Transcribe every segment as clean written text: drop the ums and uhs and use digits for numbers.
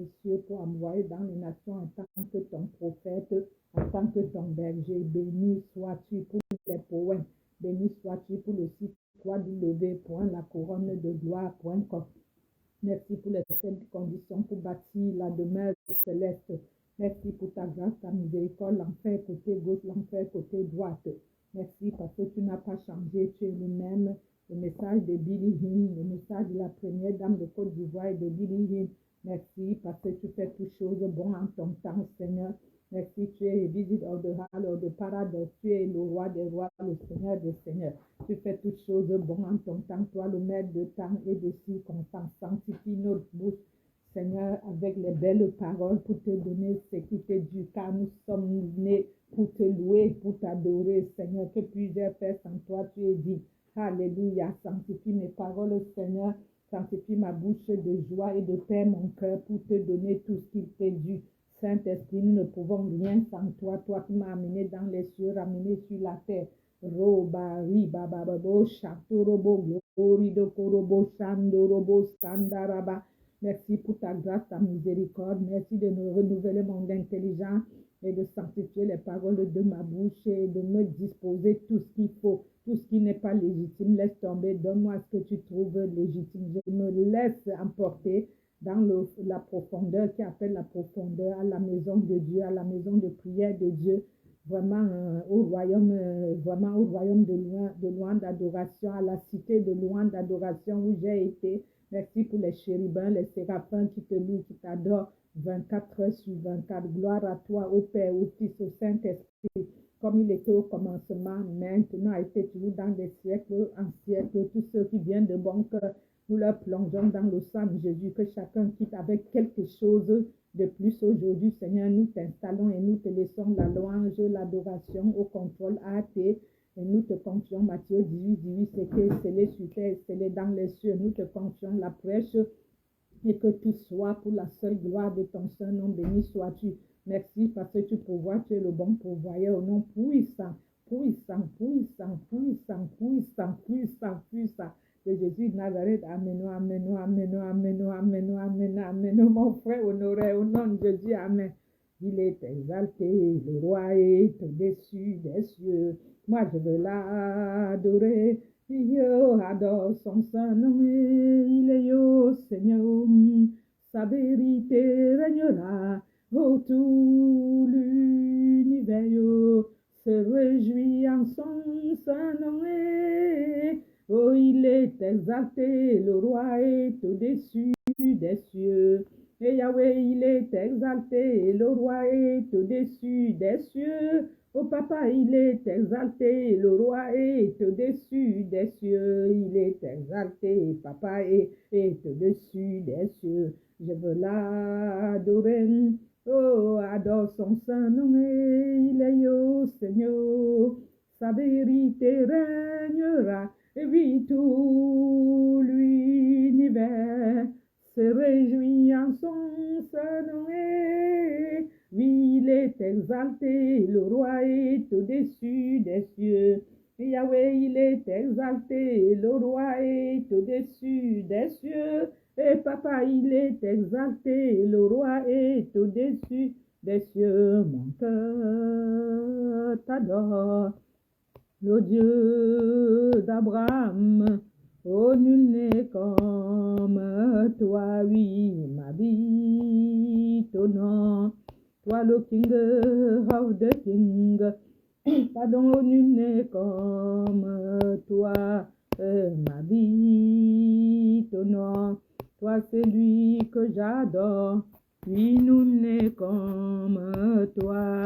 les cieux pour envoyer dans les nations en tant que ton prophète, en tant que ton berger. Béni sois-tu pour les poèmes. Béni sois-tu pour le site www. La couronne de gloire. Merci pour les simples conditions pour bâtir la demeure céleste. Merci pour ta grâce, ta miséricorde, l'enfer côté gauche, l'enfer côté droite. Merci parce que tu n'as pas changé, tu es le même. Le message de Billy Hinn, le message de la première dame de Côte d'Ivoire et de Billy Hinn. Merci parce que tu fais toutes choses bon en ton temps, Seigneur. Merci, tu es visite hors de hall, hors de paradoxe, tu es le roi des rois, le Seigneur des seigneurs. Tu fais toutes choses bon en ton temps, toi le maître de temps et de circonstances. Sanctifie notre bouche, Seigneur, avec les belles paroles pour te donner ce qui t'est dû, car nous sommes nés pour te louer, pour t'adorer, Seigneur. Que puis-je faire sans toi, tu es dit. Alléluia, sanctifie mes paroles, Seigneur. Sanctifie ma bouche de joie et de paix, mon cœur, pour te donner tout ce qui t'est dû. Saint-Esprit, nous ne pouvons rien sans toi. Toi qui m'as amené dans les cieux, ramené sur la terre. Roba, riba, bababo, chatorobo, glory de korobo, shandorobo, sandaraba. Merci pour ta grâce, ta miséricorde. Merci de nous renouveler mon intelligence et de sanctifier les paroles de ma bouche et de me disposer tout ce qu'il faut. Tout ce qui n'est pas légitime, laisse tomber. Donne-moi ce que tu trouves légitime. Je me laisse emporter dans la profondeur qui appelle la profondeur, à la maison de Dieu, à la maison de prière de Dieu, vraiment au royaume de loin d'adoration, à la cité de loin d'adoration où j'ai été. Merci pour les chérubins, les séraphins qui te louent, qui t'adorent 24 heures sur 24. Gloire à toi, au Père, au Fils, au Saint-Esprit, comme il était au commencement, maintenant, a été toujours dans des siècles en siècles. Tous ceux qui viennent de bon cœur, nous leur plongeons dans le sang de Jésus, que chacun quitte avec quelque chose de plus aujourd'hui. Seigneur, nous t'installons et nous te laissons la louange, l'adoration au contrôle et nous te confions, Matthieu 18, c'est que scellé sur terre, scellé dans les cieux. Nous te confions la prêche et que tout soit pour la seule gloire de ton Saint nom. Béni sois-tu. Merci parce que tu pourvois, tu es le bon pourvoyeur au nom puissant, puissant, puissant, puissant, puissant, puissant, puissant de Jésus de Nazareth. Amen, amen, amen, amen, amen, amen, amen. Mon frère honoré, au nom de Jésus, amen. Il est exalté, le roi est au-dessus des cieux. Moi, je veux l'adorer. Yo adore son saint nom, il est yo Seigneur. Sa vérité régnera tout l'univers. Se réjouit en son saint nom. Oh, il est exalté, le roi est au-dessus des cieux. Et Yahweh, il est exalté, le roi est au-dessus des cieux. Oh papa, il est exalté, le roi est au-dessus des cieux. Il est exalté, papa est au-dessus des cieux. Je veux l'adorer. Oh, adore son saint nom, il est yo Seigneur. Sa vérité régnera, et oui, tout l'univers se réjouit en son saint nom. Oui, il est exalté, le roi est au-dessus des cieux. Yahweh, il est exalté, le roi est au-dessus des cieux. Et papa, il est exalté, le roi est au-dessus des cieux. Mon cœur t'adore, le Dieu d'Abraham. Oh, nul n'est comme toi, oui, ma vie, ton nom. Toi, le King of the King. Pardon, nul n'est comme toi, ma vie, ton nom. Toi, c'est lui que j'adore. Oui, nul n'est comme toi,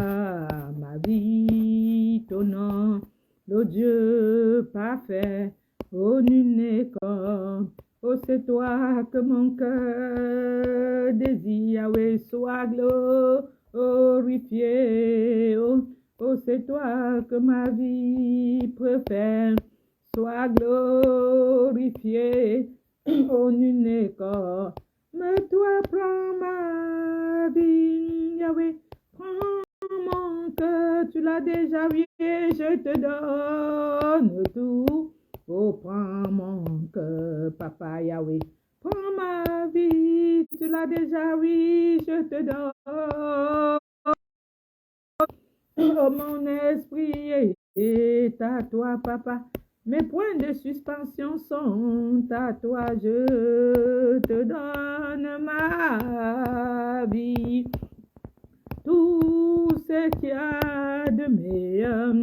ma vie, ton nom. Le Dieu parfait. Oh, nul n'est comme. Oh, c'est toi que mon cœur désire. Oui, sois glorifié. Oh, c'est toi que ma vie préfère. Sois glorifié. Oh, nul n'est comme. Mais toi, prends ma vie. Yahweh, prends mon cœur. Tu l'as déjà vu. Je te donne tout. Oh, prends mon cœur, papa Yahweh. Prends ma vie, tu l'as déjà, oui, je te donne. Oh, mon esprit est à toi, papa. Mes points de suspension sont à toi. Je te donne ma vie. Tout ce qu'il y a de meilleur.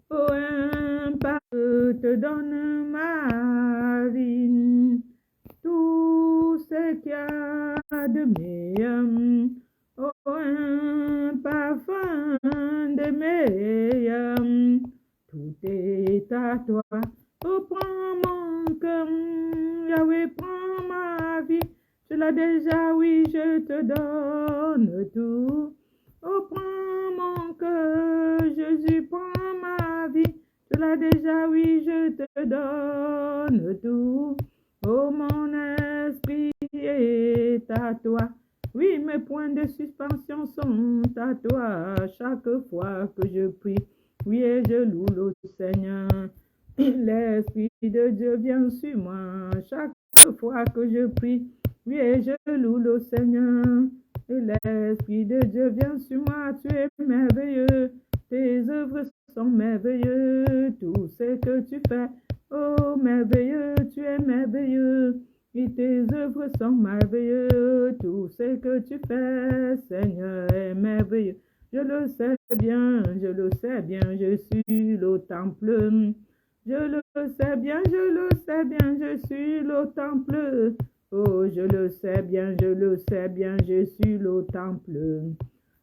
Oh, un pas, je te donne ma vie. Tout ce qu'il y a de meilleur. Oh, un parfum de meilleur. Tout est à toi. Oh, prends mon cœur. Yahweh, prends ma vie. Je l'ai déjà, oui, je te donne tout. Oh, prends mon cœur. Jésus, prends ma vie. Je l'ai déjà, oui, je te donne tout. Oh, mon esprit est à toi. Oui, mes points de suspension sont à toi chaque fois que je prie. Oui, et je loue le Seigneur. L'Esprit de Dieu vient sur moi chaque fois que je prie. Oui, et je loue le Seigneur. Et l'Esprit de Dieu vient sur moi. Tu es merveilleux. Tes œuvres sont merveilleuses. Tout ce que tu fais. Oh, merveilleux, tu es merveilleux. Et tes œuvres sont merveilleuses. Tout ce que tu fais, Seigneur, est merveilleux. Je le sais bien, je le sais bien, je suis le temple. Je le sais bien, je le sais bien, je suis le temple. Oh, je le sais bien, je le sais bien, je suis le temple.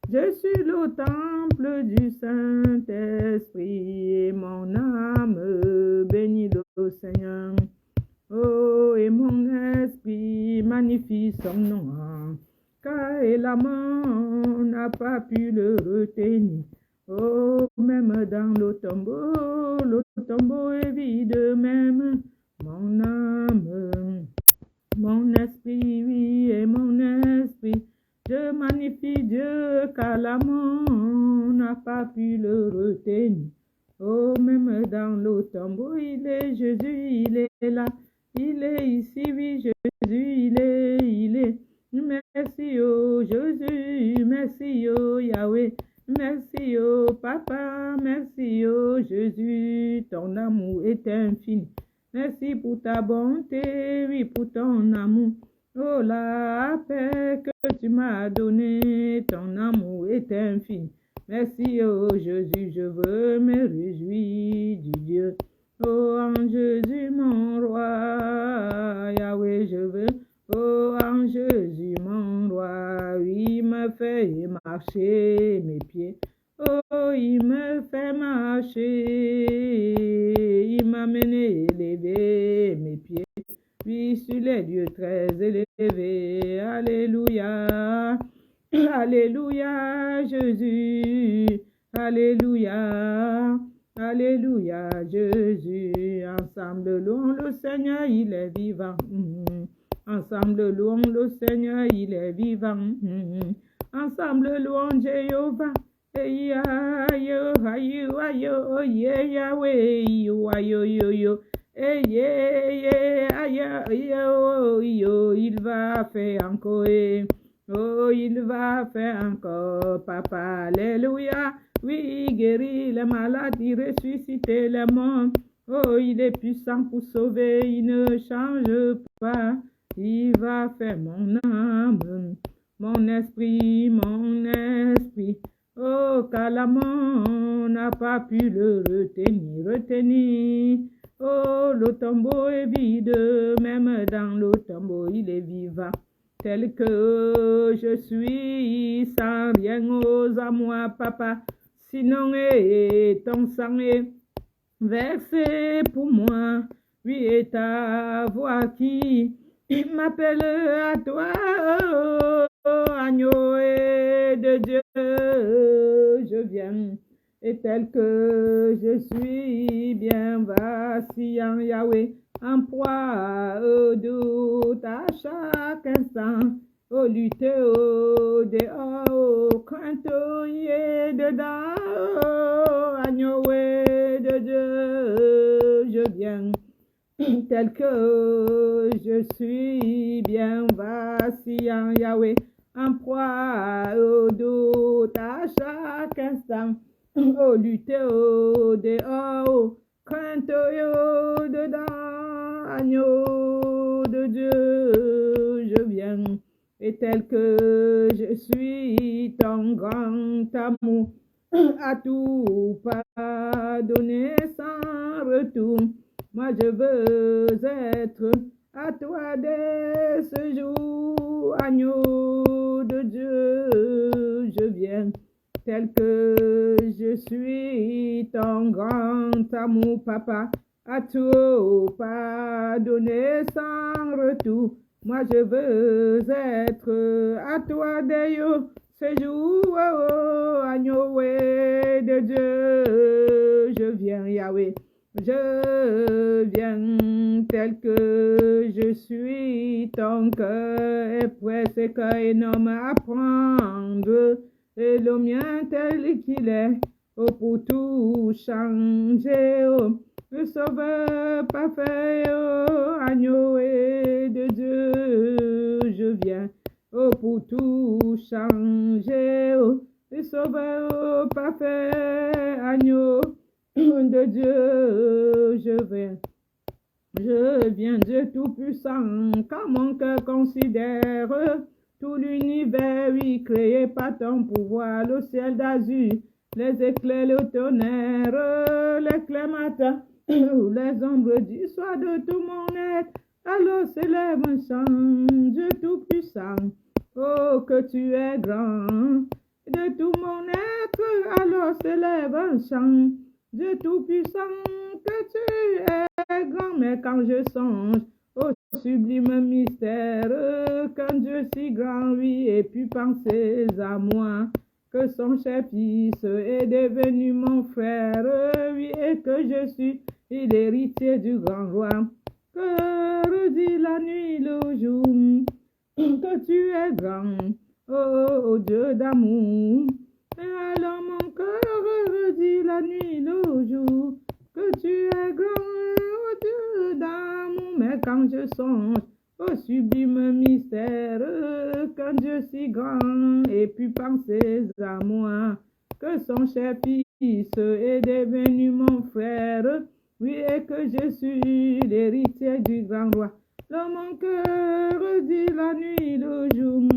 Je suis le temple du Saint-Esprit et mon âme bénit le Seigneur. Oh, et mon esprit magnifie son nom, car la mort n'a pas pu le retenir. Oh, même dans le tombeau est vide, même mon âme, mon esprit, oui, et mon esprit. Je magnifie Dieu, car la mort n'a pas pu le retenir. Oh, même dans le tombeau, il est Jésus, il est là. Il est ici, oui, Jésus, il est. Merci, oh Jésus, merci, oh Yahweh, merci, oh Papa, merci, oh Jésus, ton amour est infini. Merci pour ta bonté, oui, pour ton amour. Oh, la paix que tu m'as donnée, ton amour est infini. Merci, oh Jésus, je veux me réjouir du Dieu. Oh, en Jésus, mon roi, Yahweh, je veux. Oh, en Jésus, mon roi, oui, il me fait marcher mes pieds. Oh, il me fait marcher, il m'a mené élever mes pieds. Oui, sur les lieux très élevés. Alléluia. Alléluia, Jésus. Alléluia. Alléluia, Jésus. Ensemble, louons le Seigneur, il est vivant. Ensemble, louons le Seigneur, il est vivant. Ensemble, louons Jéhovah. Il va faire encore. Oh, il va faire encore, papa. Alléluia. Oui, il guérit les malades, il ressuscite les morts. Oh, il est puissant pour sauver, il ne change pas. Il va faire mon âme, mon esprit, mon esprit. Oh, car la mort n'a pas pu le retenir. Oh, le tombeau est vide, même dans le tombeau, il est vivant. Tel que je suis, sans rien aux à moi, papa. Sinon, ton sang est versé pour moi. Oui, et ta voix qui m'appelle à toi, oh, agneau de Dieu, je viens. Et tel que je suis bien vacillant, Yahweh, en proie au doute à chaque instant, au lutte, au dehors, au crainte, et dedans, oh, agneau de Dieu, je viens. tel que je suis bien vacillant, Yahweh, en proie au doute à chaque instant, au lutter au dehors, au crainte au dedans, agneau de Dieu, je viens, et tel que je suis, ton grand amour à tout pardonner sans retour. Moi je veux être à toi dès ce jour, agneau de Dieu, je viens tel que je suis, ton grand amour, papa, à tout pardonner sans retour. Moi je veux être à toi dès ce jour, agneau de Dieu, je viens, Yahweh. Je viens tel que je suis, ton cœur est presque énorme à prendre, et le mien tel qu'il est, oh, pour tout changer, oh, le sauveur parfait, oh, agneau de Dieu, je viens, oh, pour tout changer, oh, le sauveur parfait, agneau de Dieu, je viens, Dieu Tout-Puissant, car mon cœur considère tout l'univers, oui, créé par ton pouvoir, le ciel d'azur, les éclairs, le tonnerre, l'éclair matin, les ombres du soir de tout mon être, alors s'élève un chant, Dieu Tout-Puissant, oh, que tu es grand, de tout mon être, alors s'élève un chant, Dieu Tout-Puissant, que tu es grand, mais quand je songe au sublime mystère, qu'un Dieu si grand, lui, ait pu penser à moi, que son cher fils est devenu mon frère, oui, et que je suis l'héritier du grand roi, que redit la nuit le jour, que tu es grand, oh Dieu d'amour. Et alors mon cœur redit la nuit le jour, que tu es grand, oh Dieu d'amour. Mais quand je songe au sublime mystère, qu'un Dieu si grand ait pu penser à moi, que son cher fils est devenu mon frère, oui, et que je suis l'héritier du grand roi. Dans mon cœur dit la nuit le jour,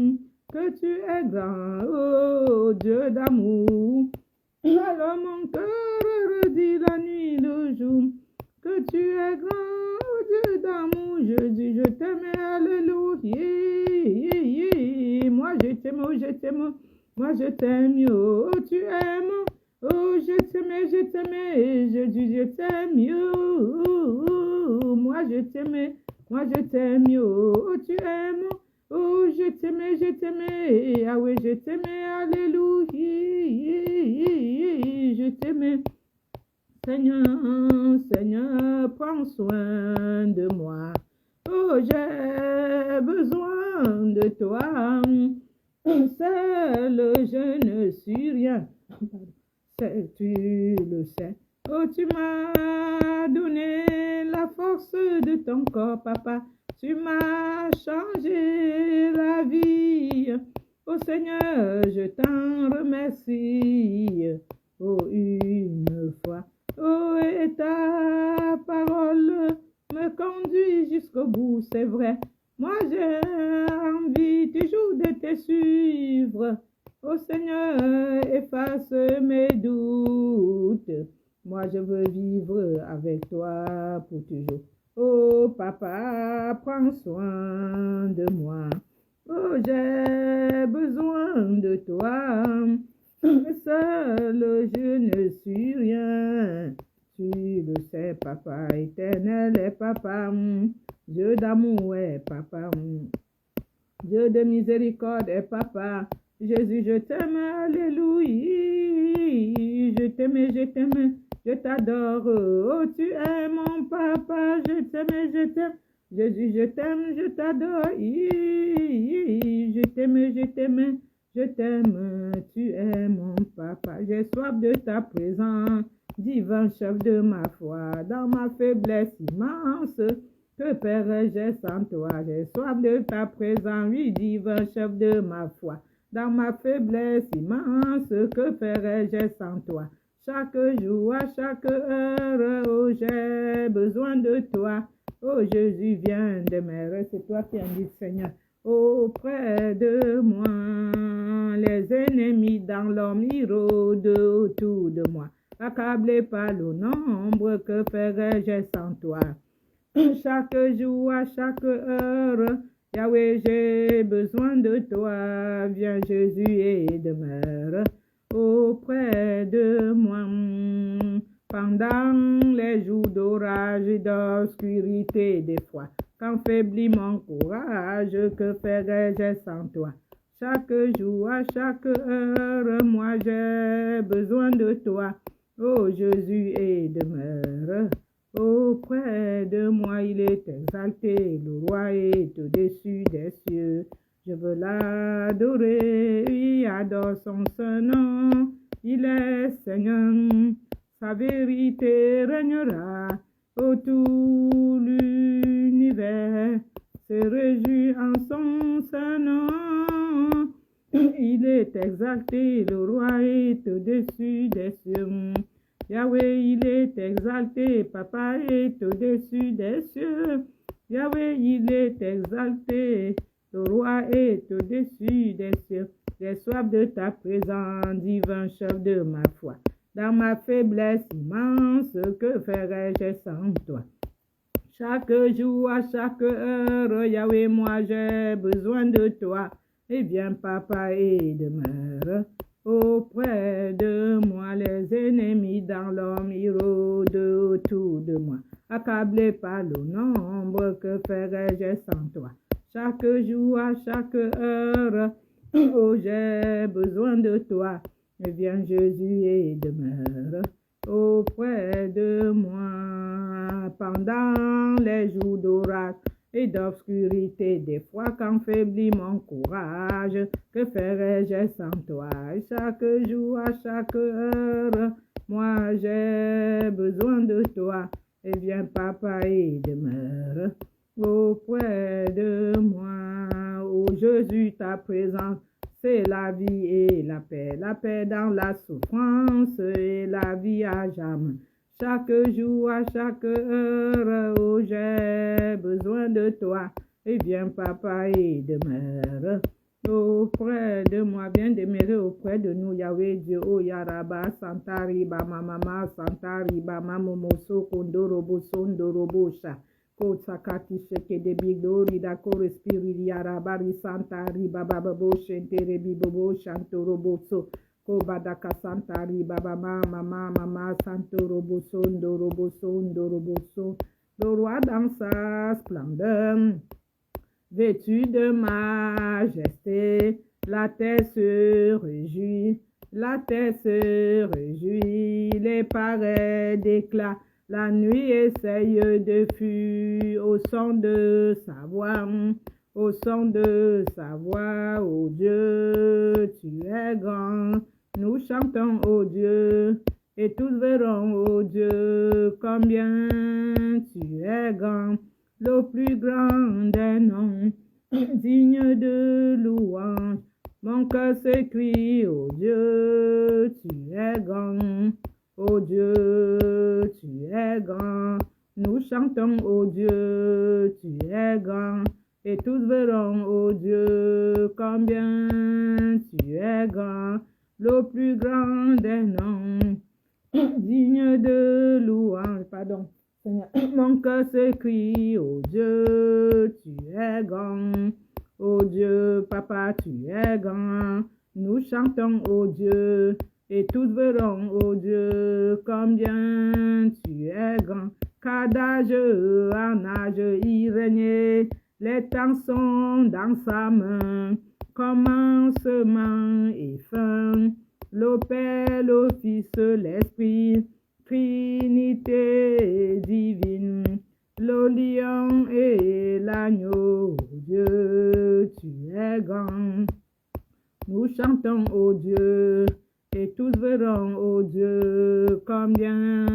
que tu es grand, oh Dieu d'amour. Alors mon cœur dit la nuit le jour, que tu es grand, oh Dieu d'amour. Je dis, je t'aime, alléluia. Moi je t'aime, oh je t'aime, moi je t'aime, oh tu aimes. Oh, je t'aimais, je dis, je t'aime, oh, moi je t'aimais, oh, tu aimes, oh, je t'aimais, ah oui, je t'aimais, alléluia, je t'aimais, Seigneur, prends soin de moi, oh, j'ai besoin de toi, seul je ne suis rien. Tu le sais. Oh, tu m'as donné la force de ton corps, papa. Tu m'as changé la vie. Oh Seigneur, je t'en remercie. Oh, une fois. Oh, et ta parole me conduit jusqu'au bout, c'est vrai. Moi, j'ai envie toujours de te suivre. Oh Seigneur, efface mes doutes. Moi, je veux vivre avec toi pour toujours. Oh papa, prends soin de moi. Oh, j'ai besoin de toi. Seul, je ne suis rien. Tu le sais, papa éternel est papa. Dieu d'amour est papa. Dieu de miséricorde est papa. Jésus, je t'aime, alléluia. Je t'aime, je t'adore. Oh, tu es mon papa, je t'aime. Jésus, je t'aime, je t'adore. Je t'aime, tu es mon papa. J'ai soif de ta présence. divin chef de ma foi, dans ma faiblesse immense, que ferais-je sans toi? J'ai soif de ta présence, oui, divin chef de ma foi. Dans ma faiblesse immense, que ferais-je sans toi? Chaque jour, à chaque heure, oh, j'ai besoin de toi. Oh, Jésus, viens demeurer, c'est toi qui invites, Seigneur. Auprès de moi, les ennemis dans l'homme, ils rôdent autour de moi. Accablé par le nombre, que ferais-je sans toi? Chaque jour, à chaque heure, Yahweh, j'ai besoin de toi. Viens Jésus et demeure auprès de moi. Pendant les jours d'orage et d'obscurité des fois, quand faiblit mon courage, que ferais-je sans toi? Chaque jour, à chaque heure, moi j'ai besoin de toi. Oh Jésus, et demeure auprès de moi. Il est exalté, le roi est au-dessus des cieux. Je veux l'adorer, oui, adore son saint nom. Il est Seigneur, sa vérité régnera autour l'univers. Se réjouit en son saint nom. Il est exalté, le roi est au-dessus des cieux. Yahweh, il est exalté, Papa est au-dessus des cieux. Yahweh, il est exalté, le roi est au-dessus des cieux. J'ai soif de ta présence, divin chef de ma foi. Dans ma faiblesse immense, que ferais-je sans toi? Chaque jour, à chaque heure, Yahweh, moi j'ai besoin de toi. Eh bien, Papa, et demeure auprès de moi. Les ennemis dans l'homme, ils rôdent autour de moi. Accablé par le nombre, que ferais-je sans toi? Chaque jour, à chaque heure, oh, j'ai besoin de toi. Eh bien, Jésus, et demeure auprès de moi. Pendant les jours d'orage et d'obscurité, des fois quand faiblit mon courage, que ferais-je sans toi? Chaque jour, à chaque heure, moi j'ai besoin de toi. Et viens, Papa, et demeure auprès de moi. Oh Jésus, ta présence, c'est la vie et la paix dans la souffrance et la vie à jamais. Chaque jour, à chaque heure, oh, j'ai besoin de toi. Et viens, Papa, et demeure auprès de moi. Viens demeurer auprès de nous, Yahweh Dieu. Oh, Yaraba, Santa Riba, Mama, Santa Riba, Mamomoso, Kondorobo, Sondorobosha. Kotsakati sheke de bigdori da corespiri yarabari santa riba baba bo shentere bibobo shantoroboso kobadaka santa riba mama mama santoroboso ndoroboso le roi dans sa splendeur vêtu de majesté, la terre se réjouit, les parais d'éclat. La nuit essaye de fuir au son de sa voix, oh Dieu, tu es grand. Nous chantons, oh Dieu, et tous verront, oh Dieu, combien tu es grand, le plus grand des noms, digne de louange. Mon cœur s'écrie, oh Dieu, tu es grand. Oh Dieu, tu es grand. Nous chantons, oh Dieu, tu es grand. Et tous verront, oh Dieu, combien tu es grand. Le plus grand des noms, digne de louange. Pardon, Seigneur. Mon cœur s'écrie, oh Dieu, tu es grand. Oh Dieu, Papa, tu es grand. Nous chantons, oh Dieu, et tous verront, oh Dieu, combien tu es grand. Car d'âge en âge il règne, les temps sont dans sa main, commencement et fin. Le Père, le Fils, l'Esprit, Trinité divine, le lion et l'agneau, Dieu, tu es grand. Nous chantons, oh Dieu, et tous verront, ô Dieu, combien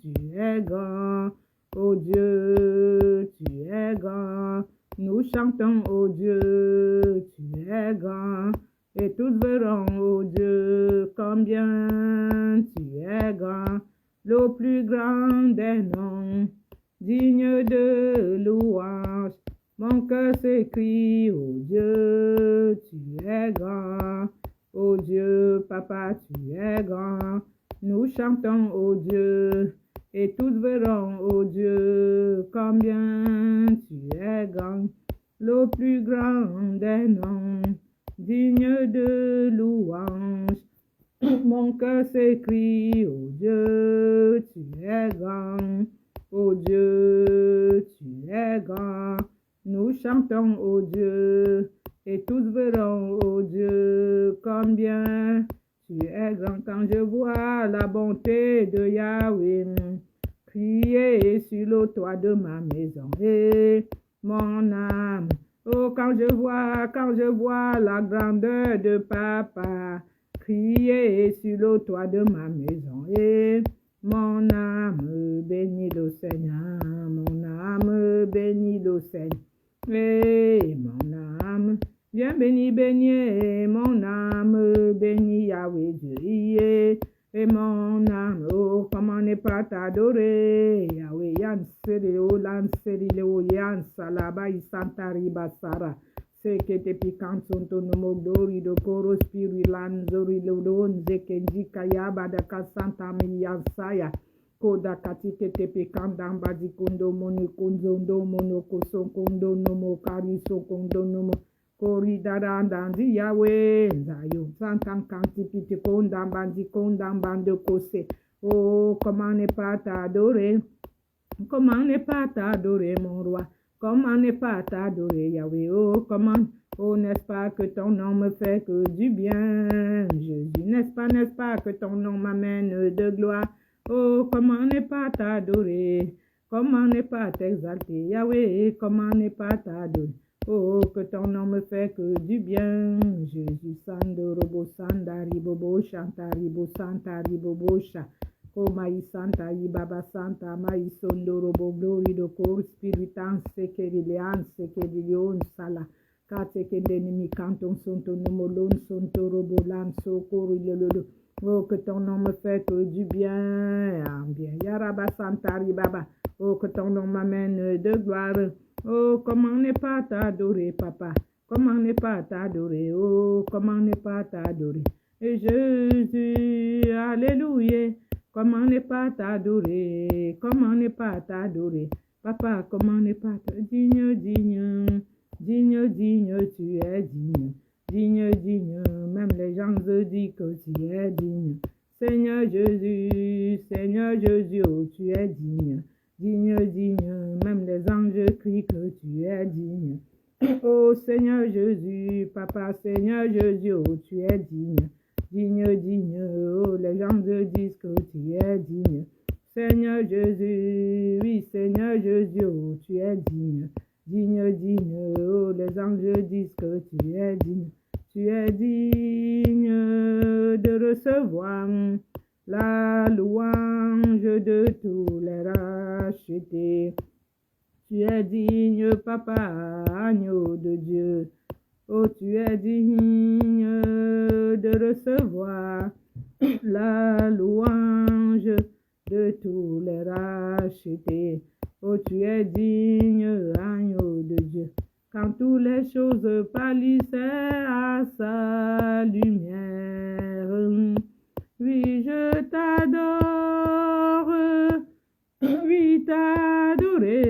tu es grand. Ô Dieu, tu es grand. Nous chantons, ô Dieu, tu es grand. Et tous verront, ô Dieu, combien tu es grand. Le plus grand des noms, digne de louange. Mon cœur s'écrie, ô Dieu, tu es grand. Ô Dieu, papa, tu es grand. Nous chantons, ô Dieu, et tous verront, ô Dieu, combien tu es grand. Le plus grand des noms, digne de louange. Mon cœur s'écrie, ô Dieu, tu es grand. Ô Dieu, tu es grand. Nous chantons, ô Dieu, et tous verront, ô Dieu, combien tu es grand. Quand je vois la bonté de Yahweh, crier sur le toit de ma maison, et mon âme, oh, quand je vois la grandeur de papa, crier sur le toit de ma maison, et mon âme bénit le Seigneur, mon âme bénit le Seigneur. Et mon âme, bien béni, béni, mon âme, béni Yahweh Dieu. Et mon âme, oh, comment ne pas t'adorer, Yahweh, Yan Sereo, Lan Serileo, Yan Salaba, Santari Basara. C'est que te piquant son tonomo glori de coro spirilan, zori lodon, zekenji kayaba de kasanta miyansaya. Koda katike te piquant d'ambazi kondo moni konzondo mono koson kondo nomo kari so kondo nomo. Kori darandandi Yahweh, Zayo, Santan Kantipiti Kondambanzi Kondambando Kose. Oh, comment ne pas t'adorer? Comment ne pas t'adorer, mon roi? Comment ne pas t'adorer, Yahweh? Oh, comment? Oh, n'est-ce pas que ton nom me fait que du bien, Jésus? N'est-ce pas que ton nom m'amène de gloire? Oh, comment ne pas t'adorer? Comment ne pas t'exalter, Yahweh? Comment ne pas t'adorer? Oh, que ton nom me fait que du bien, Jésus. Sando robo sanda ribobo shanta ribo santa ribobo sha. Oh, mai santa ibaba santa mai sondo robo glory do cor spiritan sekerilean sekerilion sala. Kate kendenimi canton sonto nomolon sonto robo lan so korilolo. Oh, que ton nom me fait que du bien, bien. Yaraba santa ribaba. Oh, que ton nom m'amène de gloire. Oh, comment ne pas t'adorer, papa? Comment ne pas t'adorer? Oh, comment ne pas t'adorer? Et Jésus, alléluia. Comment ne pas t'adorer? Comment ne pas t'adorer? Papa, comment ne pas t'adorer? Digne, digne, digne, digne, tu es digne. Digne, digne, même les gens se disent que tu es digne. Seigneur Jésus, oh, tu es digne. Digne, digne, même les anges crient que tu es digne. Oh Seigneur Jésus, Papa Seigneur Jésus, oh tu es digne. Digne, digne, oh les gens disent que tu es digne. Seigneur Jésus, oui Seigneur Jésus, oh tu es digne. Digne, digne, oh les anges disent que tu es digne. Tu es digne de recevoir la louange de tous les rachetés. Tu es digne, papa, agneau de Dieu. Oh, tu es digne de recevoir la louange de tous les rachetés. Oh, tu es digne, agneau de Dieu. Quand toutes les choses pâlissaient à sa lumière, oui, je t'adore, oui, t'adorer.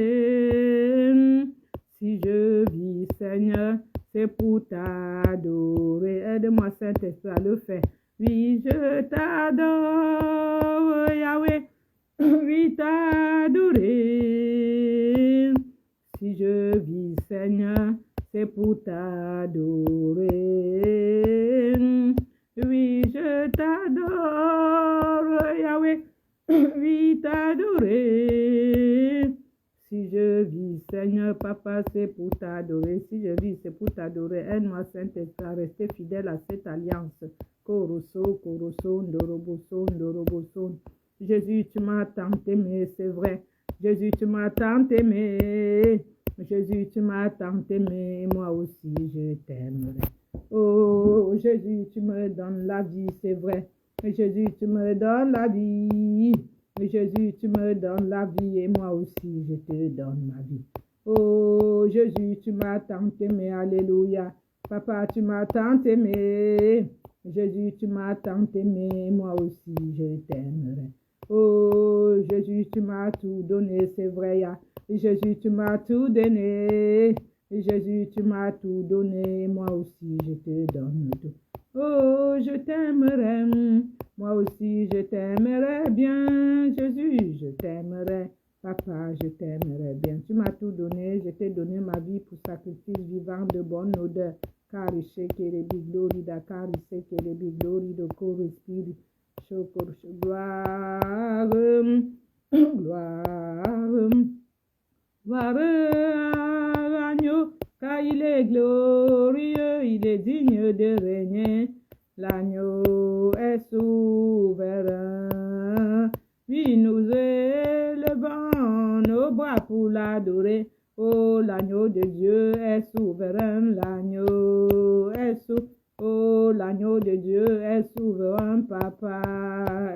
Si je vis, Seigneur, c'est pour t'adorer. Aide-moi, Saint-Esprit, à le faire. Oui, je t'adore, Yahweh, oui, t'adorer. Si je vis, Seigneur, c'est pour t'adorer. Oui, je t'adore, Yahweh, oui, t'adorer. Si je vis, Seigneur, papa, c'est pour t'adorer. Si je vis, c'est pour t'adorer. Aide-moi, Saint-Esprit, à rester fidèle à cette alliance. Koroso, Koroso, Ndoroboso, Ndoroboso. Jésus, tu m'as tant aimé, c'est vrai. Jésus, tu m'as tant aimé. Jésus, tu m'as tant aimé. Moi aussi, je t'aimerai. Oh, Jésus, tu me donnes la vie, c'est vrai. Jésus, tu me donnes la vie. Jésus, tu me donnes la vie et moi aussi, je te donne ma vie. Oh, Jésus, tu m'as tant aimé, alléluia. Papa, tu m'as tant aimé. Jésus, tu m'as tant aimé, moi aussi, je t'aimerai. Oh, Jésus, tu m'as tout donné, c'est vrai. Jésus, tu m'as tout donné. Jésus, tu m'as tout donné, moi aussi, je te donne tout. Oh, je t'aimerai, moi aussi, je t'aimerai bien. Jésus, je t'aimerai. Papa, je t'aimerai bien. Tu m'as tout donné, je t'ai donné ma vie pour sacrifice vivant de bonne odeur. Car il sait que les big glory, car il sait que les big glory de corps esprit. Gloire, gloire, gloire à l'agneau, car il est glorieux, il est digne de régner. L'agneau est souverain. Oui, nous élevons nos bras pour l'adorer. Oh, l'agneau de Dieu est souverain. L'agneau est souverain. Oh, l'agneau de Dieu est souverain. Papa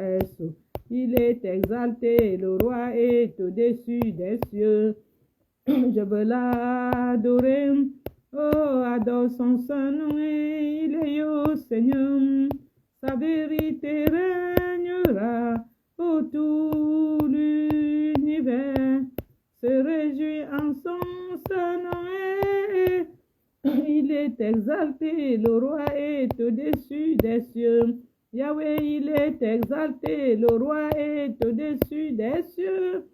est souverain. Il est exalté. Le roi est au-dessus des cieux. Je veux l'adorer. Oh, adore son Saint-Nom, il est au Seigneur. Sa vérité régnera pour tout l'univers. Se réjouit en son Saint-Nom. Il est exalté, le roi est au-dessus des cieux. Yahweh, il est exalté, le roi est au-dessus des cieux.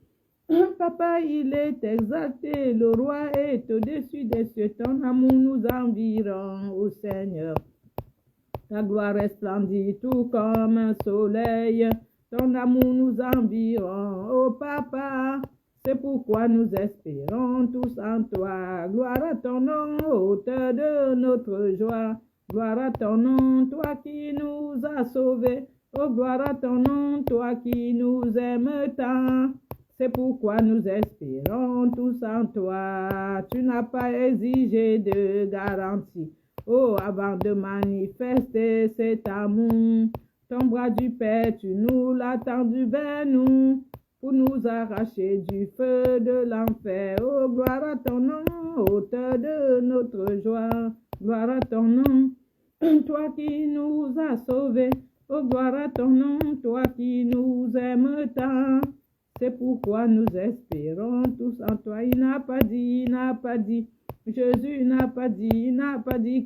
Papa, il est exalté, le roi est au-dessus des cieux. Ton amour nous environne, ô Seigneur. Ta gloire resplendit tout comme un soleil. Ton amour nous environne, ô Papa. C'est pourquoi nous espérons tous en toi. Gloire à ton nom, auteur de notre joie. Gloire à ton nom, toi qui nous as sauvés. Oh, gloire à ton nom, toi qui nous aimes tant. C'est pourquoi nous espérons tous en toi. Tu n'as pas exigé de garantie. Oh, avant de manifester cet amour, ton bras du Père, tu nous l'as tendu vers nous, pour nous arracher du feu de l'enfer. Oh, gloire à ton nom, auteur de notre joie. Gloire à ton nom, toi qui nous as sauvés. Oh, gloire à ton nom, toi qui nous aimes tant. C'est pourquoi nous espérons tous en toi. Il n'a pas dit, Jésus n'a pas dit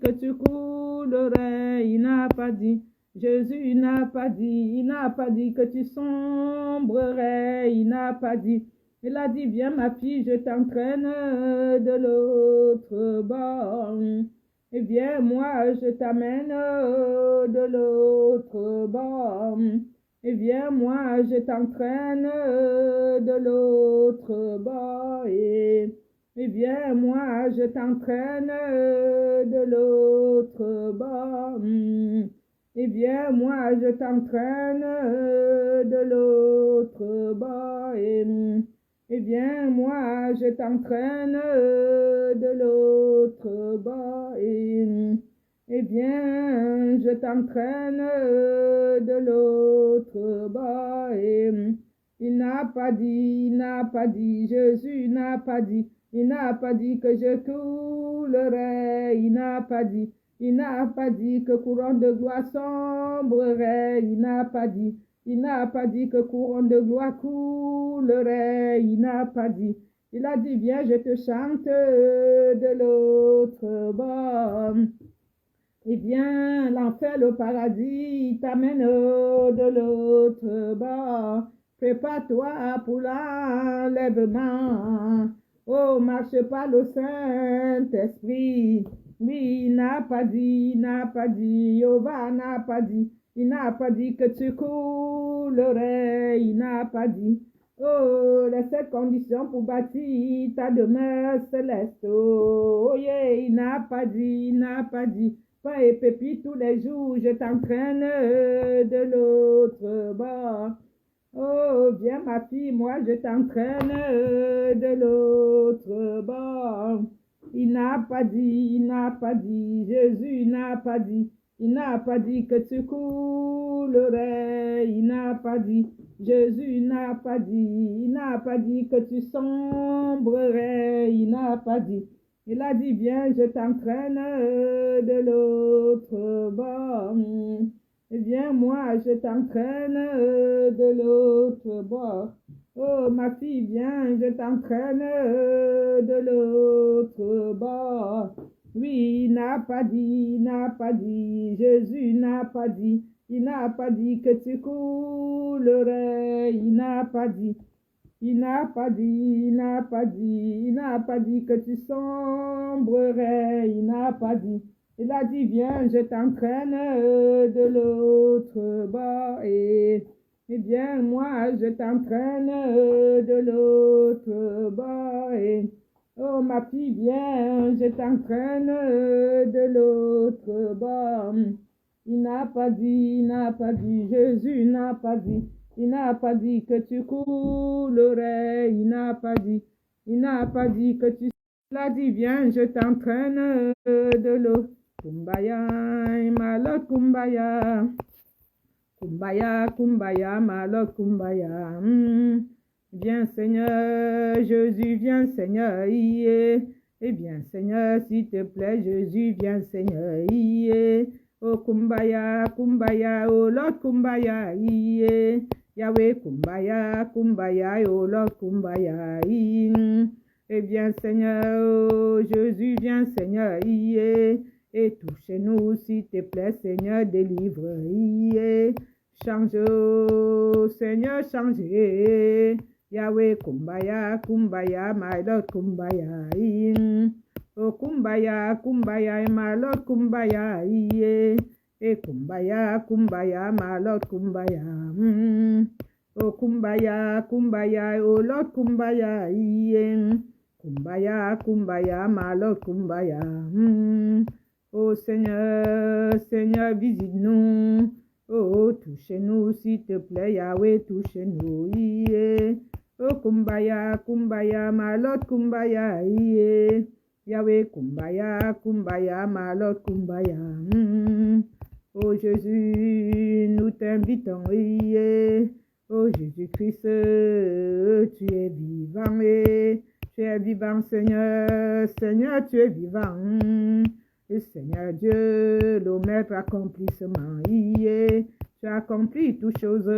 que tu coulerais. Il n'a pas dit, Jésus n'a pas dit que tu sombrerais. Il n'a pas dit, il a dit, viens ma fille, je t'entraîne de l'autre bord. Et viens moi, je t'amène de l'autre bord. Et viens moi, je t'entraîne de l'autre bord. Et viens moi, je t'entraîne de l'autre bord. Et viens moi, je t'entraîne de l'autre bord. Et viens moi, je t'entraîne de l'autre bord. Eh bien, je t'entraîne de l'autre bord. Il n'a pas dit, Jésus n'a pas dit, il n'a pas dit que je coulerais. Il n'a pas dit que courant de gloire sombrerait. Il n'a pas dit que courant de gloire coulerait. Il n'a pas dit. Il a dit, viens, je te chante de l'autre bord. Et viens, l'enfer, le paradis, t'amène de l'autre bord. Prépare-toi pour l'enlèvement. Oh, marche par le Saint-Esprit. Oui, il n'a pas dit, Jéhovah n'a pas dit. Il n'a pas dit que tu coulerais. Il n'a pas dit. Oh, les sept conditions pour bâtir ta demeure céleste. Oh, yeah, il n'a pas dit. Pain et pépites tous les jours, je t'entraîne de l'autre bord. Oh, viens ma fille, moi je t'entraîne de l'autre bord. Il n'a pas dit, Jésus n'a pas dit. Il n'a pas dit que tu coulerais, il n'a pas dit. Jésus n'a pas dit, il n'a pas dit que tu sombrerais, il n'a pas dit. Il a dit, viens, je t'entraîne de l'autre bord. Viens, moi, je t'entraîne de l'autre bord. Oh, ma fille, viens, je t'entraîne de l'autre bord. Oui, il n'a pas dit, Jésus n'a pas dit. Il n'a pas dit que tu coulerais, il n'a pas dit. Il n'a pas dit que tu sombrerais, il n'a pas dit. Il a dit, viens, je t'entraîne de l'autre bord. Et bien, moi, je t'entraîne de l'autre bord. Oh, ma fille, viens, je t'entraîne de l'autre bord. Il n'a pas dit, Jésus n'a pas dit. Il n'a pas dit que tu coulerais, il n'a pas dit que tu... Il a dit, viens, je t'entraîne de l'eau. Kumbaya, malot kumbaya. Kumbaya, malot kumbaya. Viens, Seigneur, Jésus, viens, Seigneur, yeah. Et viens, Seigneur, s'il te plaît, Jésus, viens, Seigneur, yeah. Oh, kumbaya, oh Lord, kumbaya, yeah. Yahweh, kumbaya, oh Lord, kumbaya, yeah. Et viens, Seigneur, oh Jésus, viens, Seigneur, yeah. Et touche-nous, s'il te plaît, Seigneur, délivre, yeah. Change, oh Seigneur, change. Yahweh, kumbaya, my Lord, kumbaya, oh kumbaya, my Lord, kumbaya, yeah. Eh kumbaya, my Lord, kumbaya, oh kumbaya, oh Lord, kumbaya, yeah. Kumbaya, my Lord, kumbaya, oh Seigneur, visite-nous. Oh, touchez-nous, s'il te plaît, Yahweh, touchez-nous, yeah. Oh, kumbaya, my Lord, kumbaya, yeah. Yahweh, kumbaya, my Lord, kumbaya. Oh, Jésus, nous t'invitons, yeah. Oh, Jésus-Christ, tu es vivant, yeah. Tu es vivant, Seigneur, tu es vivant. Et Seigneur Dieu, le Maître accomplissement, yeah. Tu as accompli toutes choses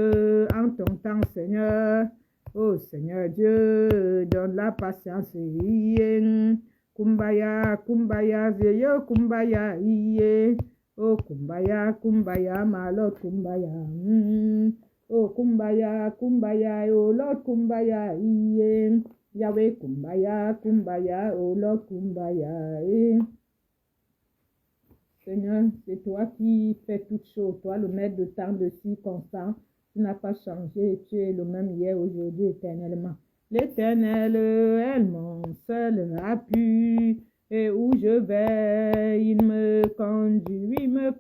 en ton temps, Seigneur. Oh Seigneur Dieu, donne la patience, yeah. Kumbaya, zeyo, kumbaya, yeah. Oh kumbaya, my Lord, kumbaya. Oh kumbaya, oh Lord, kumbaya, yeah. Yahweh, kumbaya, oh Lord, kumbaya, yeah. Seigneur, c'est toi qui fais toutes choses, toi le maître de temps de si constant. Tu n'as pas changé, tu es le même hier, aujourd'hui, éternellement. L'Éternel est mon seul appui, et où je vais, il me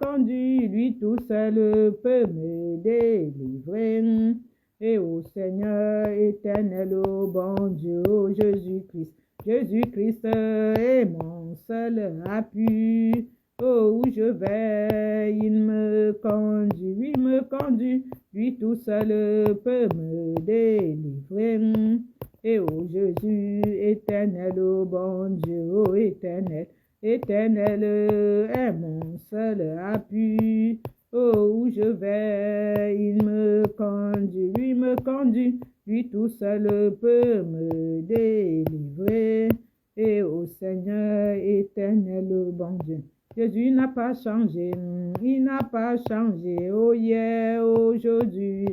conduit, lui tout seul peut me délivrer. Et au Seigneur éternel, au bon Dieu, Jésus-Christ est mon seul appui. Oh, où je vais, il me conduit, lui tout seul peut me délivrer. Et oh Jésus éternel, oh bon Dieu, oh éternel est mon seul appui. Oh, où je vais, il me conduit, lui tout seul peut me délivrer. Et au Seigneur éternel, oh bon Dieu. Jésus n'a pas changé, il n'a pas changé, oh yeah, aujourd'hui.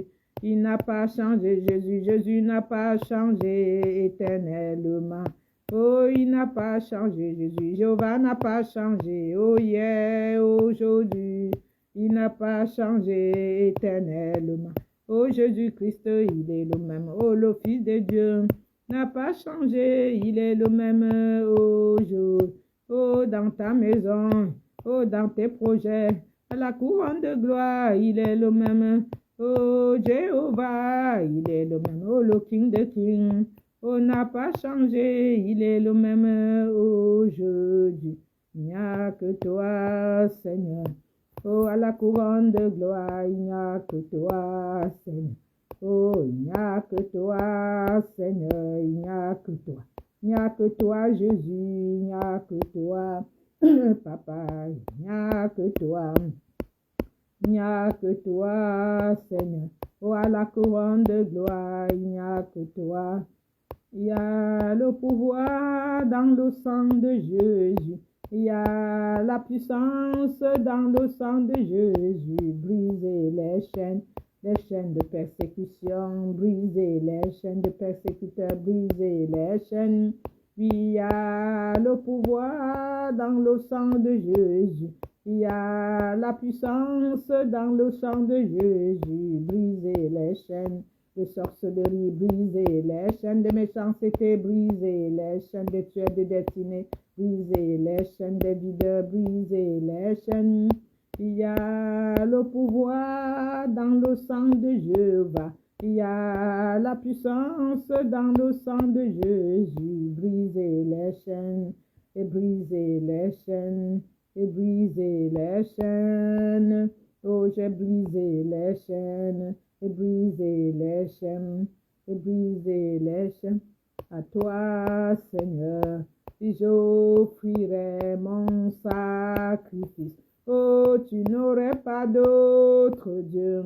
Il n'a pas changé, Jésus n'a pas changé éternellement. Oh, il n'a pas changé, Jésus, Jéhovah n'a pas changé, oh yeah, aujourd'hui. Il n'a pas changé éternellement. Oh Jésus-Christ, il est le même. Oh le Fils de Dieu n'a pas changé, il est le même aujourd'hui. Oh dans ta maison, oh dans tes projets, à la couronne de gloire, il est le même. Oh Jéhovah, il est le même. Oh le King de King, oh n'a pas changé, il est le même aujourd'hui. Il n'y a que toi, Seigneur. Oh, à la couronne de gloire, il n'y a que toi, Seigneur. Oh, il n'y a que toi, Seigneur, il n'y a que toi. Il n'y a que toi, Jésus, il n'y a que toi, Papa, il n'y a que toi. Il n'y a que toi, Seigneur. Oh, à la couronne de gloire, il n'y a que toi. Il y a le pouvoir dans le sang de Jésus. Il y a la puissance dans le sang de Jésus. Briser les chaînes de persécution, briser les chaînes de persécuteurs, briser les chaînes. Il y a le pouvoir dans le sang de Jésus. Il y a la puissance dans le sang de Jésus. Briser les chaînes de sorcellerie, briser les chaînes de méchanceté, briser les chaînes de tueur de destinée, briser les chaînes de videurs, briser les chaînes. Il y a le pouvoir dans le sang de Jéhovah. Il y a la puissance dans le sang de Jésus. Briser les chaînes et briser les chaînes et briser les chaînes. Oh, j'ai brisé les chaînes et brisé les chaînes et brisé les chaînes. À toi, Seigneur, j'offrirai mon sacrifice. Oh, tu n'aurais pas d'autre Dieu.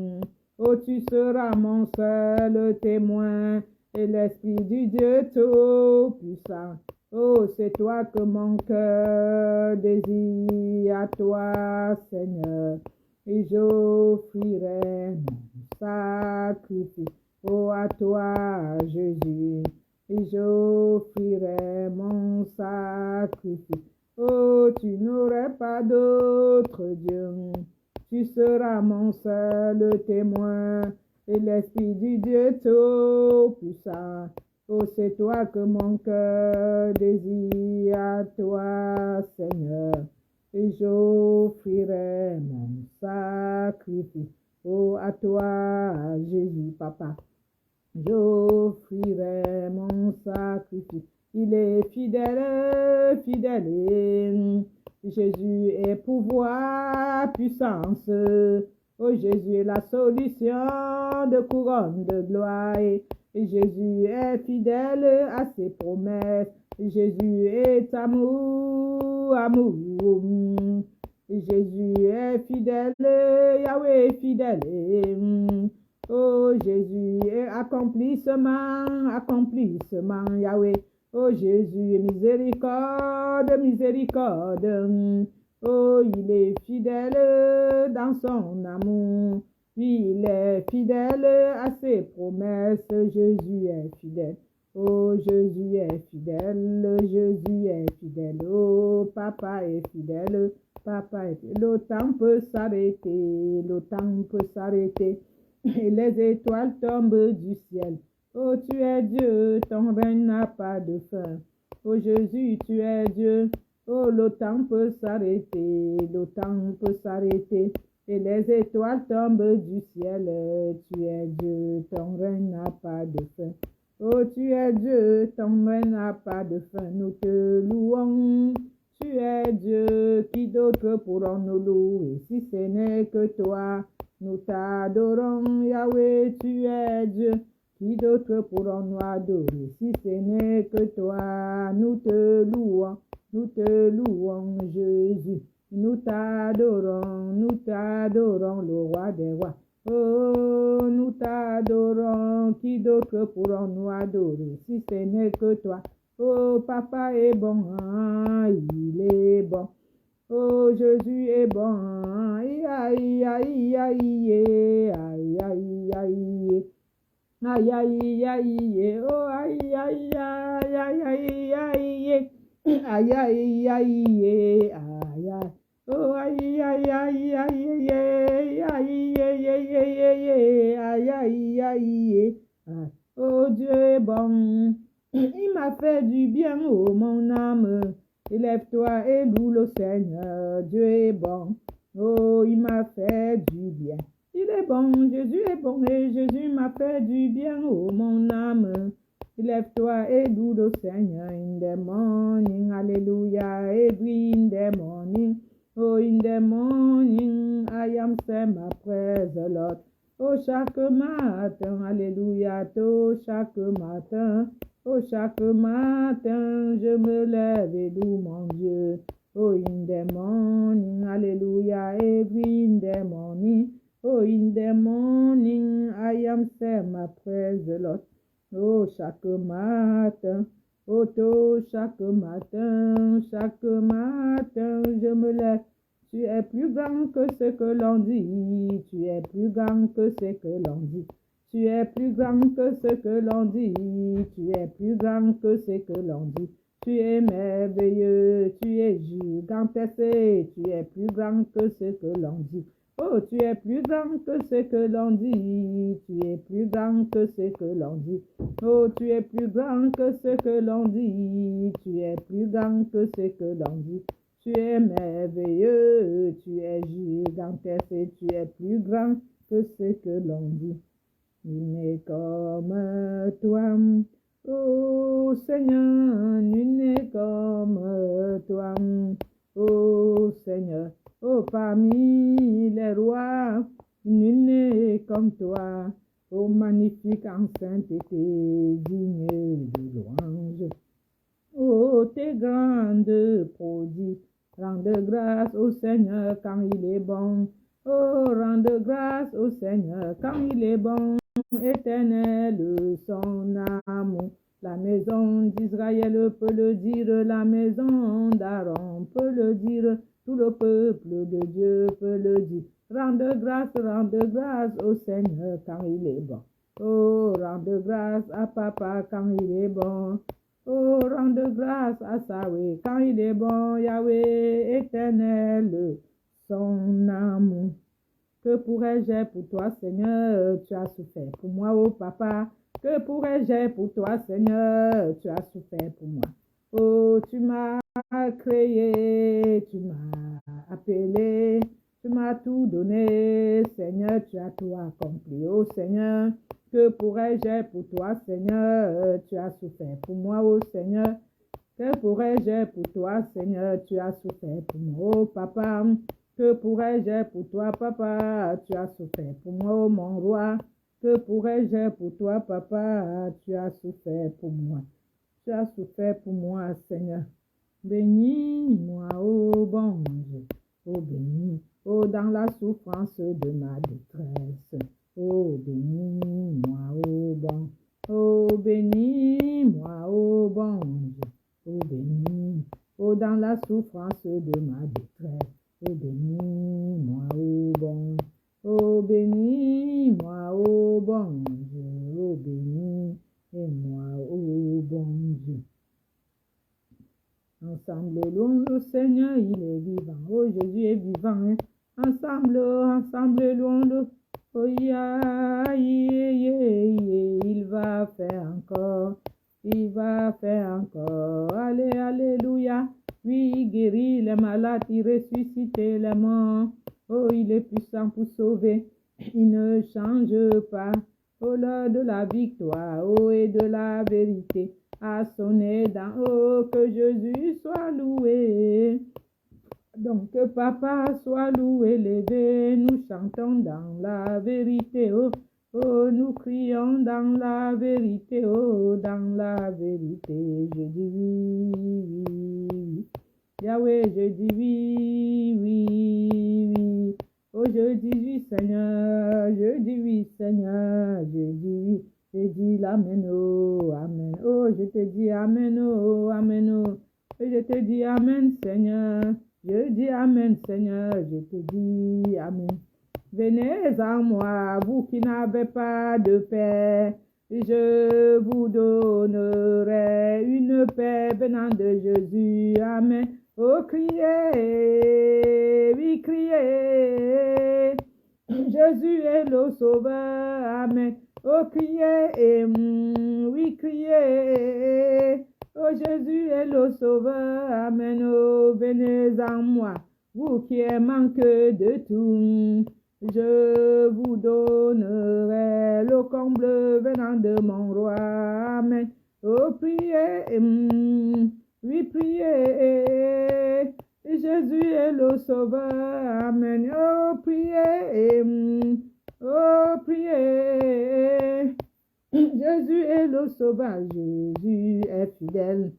Oh, tu seras mon seul témoin et l'Esprit du Dieu Tout-Puissant. Oh, c'est toi que mon cœur désire, à toi, Seigneur, et j'offrirai mon sacrifice. Oh, à toi, Jésus, et j'offrirai mon sacrifice. Oh, tu n'aurais pas d'autre Dieu. Tu seras mon seul témoin et l'Esprit du Dieu Tout-Puissant. Oh, c'est toi que mon cœur désire, à toi, Seigneur, et j'offrirai mon sacrifice. Oh, à toi, Jésus, Papa, j'offrirai mon sacrifice. Il est fidèle, fidèle. Jésus est pouvoir, puissance. Oh, Jésus est la solution de couronne de gloire. Et Jésus est fidèle à ses promesses. Jésus est amour, amour. Jésus est fidèle, Yahweh est fidèle. Oh, Jésus est accomplissement, accomplissement, Yahweh. Oh, Jésus est miséricorde, miséricorde. Oh, il est fidèle dans son amour. Oui, il est fidèle à ses promesses. Jésus est fidèle. Oh, Jésus est fidèle. Jésus est fidèle. Oh, Papa est fidèle. Papa est fidèle. Le temps peut s'arrêter. Le temps peut s'arrêter. Et les étoiles tombent du ciel. Oh, tu es Dieu, ton règne n'a pas de fin. Oh Jésus, tu es Dieu. Oh, le temps peut s'arrêter, le temps peut s'arrêter. Et les étoiles tombent du ciel. Tu es Dieu, ton règne n'a pas de fin. Oh, tu es Dieu, ton règne n'a pas de fin. Nous te louons. Tu es Dieu, qui d'autre pourront nous louer si ce n'est que toi? Nous t'adorons, Yahweh, tu es Dieu. Qui d'autre pourront nous adorer si ce n'est que toi? Nous te louons, Jésus. Nous t'adorons, le roi des rois. Oh, nous t'adorons. Qui d'autre pourront nous adorer si ce n'est que toi? Oh, Papa est bon, il est bon. Oh, Jésus est bon. Aïe, aïe, aïe, aïe, aïe, aïe, aïe. Aïe, aïe, aïe, oh, aïe, aïe, aïe, aïe, aïe, aïe. Aïe, aïe, aïe, aïe, aïe. Oh, aïe, aïe, aïe, aïe, aïe, aïe, aïe, aïe, aïe, aïe, aïe, du bien, oh mon âme. Élève-toi et loue le Seigneur, Dieu est bon. Oh, il m'a fait du bien. Il est bon, Jésus est bon et Jésus m'a fait du bien, oh mon âme. Élève-toi et loue le Seigneur in the morning, hallelujah, every in the morning. Oh, in the morning, I am sent my praise the Lord. Oh, chaque matin, alléluia, oh, chaque matin. Oh, chaque matin, je me lève et loue mon Dieu. Oh, in the morning, hallelujah, every in the morning. Oh, in the morning, I am sent my praise the Lord. Oh, chaque matin, oh, chaque matin, je me lève. Tu es plus grand que ce que l'on dit, tu es plus grand que ce que l'on dit. Tu es plus grand que ce que l'on dit, tu es plus grand que ce que l'on dit. Tu es merveilleux, tu es gigantesque, tu es plus grand que ce que l'on dit. Oh, tu es plus grand que ce que l'on dit, tu es plus grand que ce que l'on dit. Oh, tu es plus grand que ce que l'on dit, tu es plus grand que ce que l'on dit. Tu es merveilleux, tu es gigantesque, tu es plus grand que ce que l'on dit. Il n'est comme toi, ô Seigneur, nul n'est comme toi, ô Seigneur, ô parmi les rois, nul n'est comme toi, ô magnifique en sainteté, digne de louange. Ô tes grandes prodigues, rende grâce au Seigneur quand il est bon. Oh, rende grâce au Seigneur quand il est bon. Éternel, son amour. La maison d'Israël peut le dire, la maison d'Aaron peut le dire, tout le peuple de Dieu peut le dire. Rende grâce au Seigneur quand il est bon. Oh, rende grâce à papa quand il est bon. Oh, rende grâce à Yahweh quand il est bon, Yahweh éternel, son amour. Que pourrais-je pour toi, Seigneur? Tu as souffert pour moi, oh papa. Que pourrais-je pour toi, Seigneur? Tu as souffert pour moi. Oh, tu m'as créé, tu m'as appelé, tu m'as tout donné, Seigneur, tu as tout accompli, oh Seigneur. Que pourrais-je pour toi, Seigneur? Tu as souffert pour moi, oh Seigneur. Que pourrais-je pour toi, Seigneur? Tu as souffert pour moi, oh papa. Que pourrais-je pour toi, papa? Tu as souffert pour moi, oh mon roi. Que pourrais-je pour toi, papa? Tu as souffert pour moi. Tu as souffert pour moi, Seigneur. Bénis-moi, oh bon Dieu. Oh bénis, oh dans la souffrance de ma détresse. Oh bénis-moi, oh bon. Oh bénis-moi, oh bon Dieu. Oh bénis, oh dans la souffrance de ma détresse. Oh bénis-moi, oh bon. Oh bénis-moi, oh bon Dieu. Oh bénis-moi, oh bon Dieu. Ensemble, louons le Seigneur, il est vivant. Oh, Jésus est vivant. Hein? Ensemble, louons-le. Oh, il va faire encore. Il va faire encore. Allez, alléluia. Oui, il guérit les malades, il ressuscite les morts. Oh, il est puissant pour sauver. Il ne change pas. Oh, l'heure de la victoire, oh, et de la vérité. A sonné dans oh, que Jésus soit loué. Donc que papa soit loué, levé, nous chantons dans la vérité, oh, oh, nous crions dans la vérité, oh, dans la vérité, je dis oui, oui, Yahweh, je dis oui, oui, oui, oh, je dis oui, Seigneur, je dis oui, Seigneur, je dis oui. Je dis l'amen, oh, amen. Oh, je te dis amen, oh, amen, oh. Et je te dis amen, Seigneur. Je dis amen, Seigneur. Je te dis amen. Venez à moi, vous qui n'avez pas de paix. Je vous donnerai une paix venant de Jésus. Amen. Oh, criez, oui, criez. Jésus est le sauveur. Amen. Oh, criez, oui, criez, Oh Jésus est le sauveur, amen, oh venez en moi, vous qui êtes manque de tout. Je vous donnerai le comble venant de mon roi, amen. Oh priez, oui priez, Jésus est le sauveur, amen. Oh priez, oh priez. Jésus est le sauveur, Jésus est fidèle.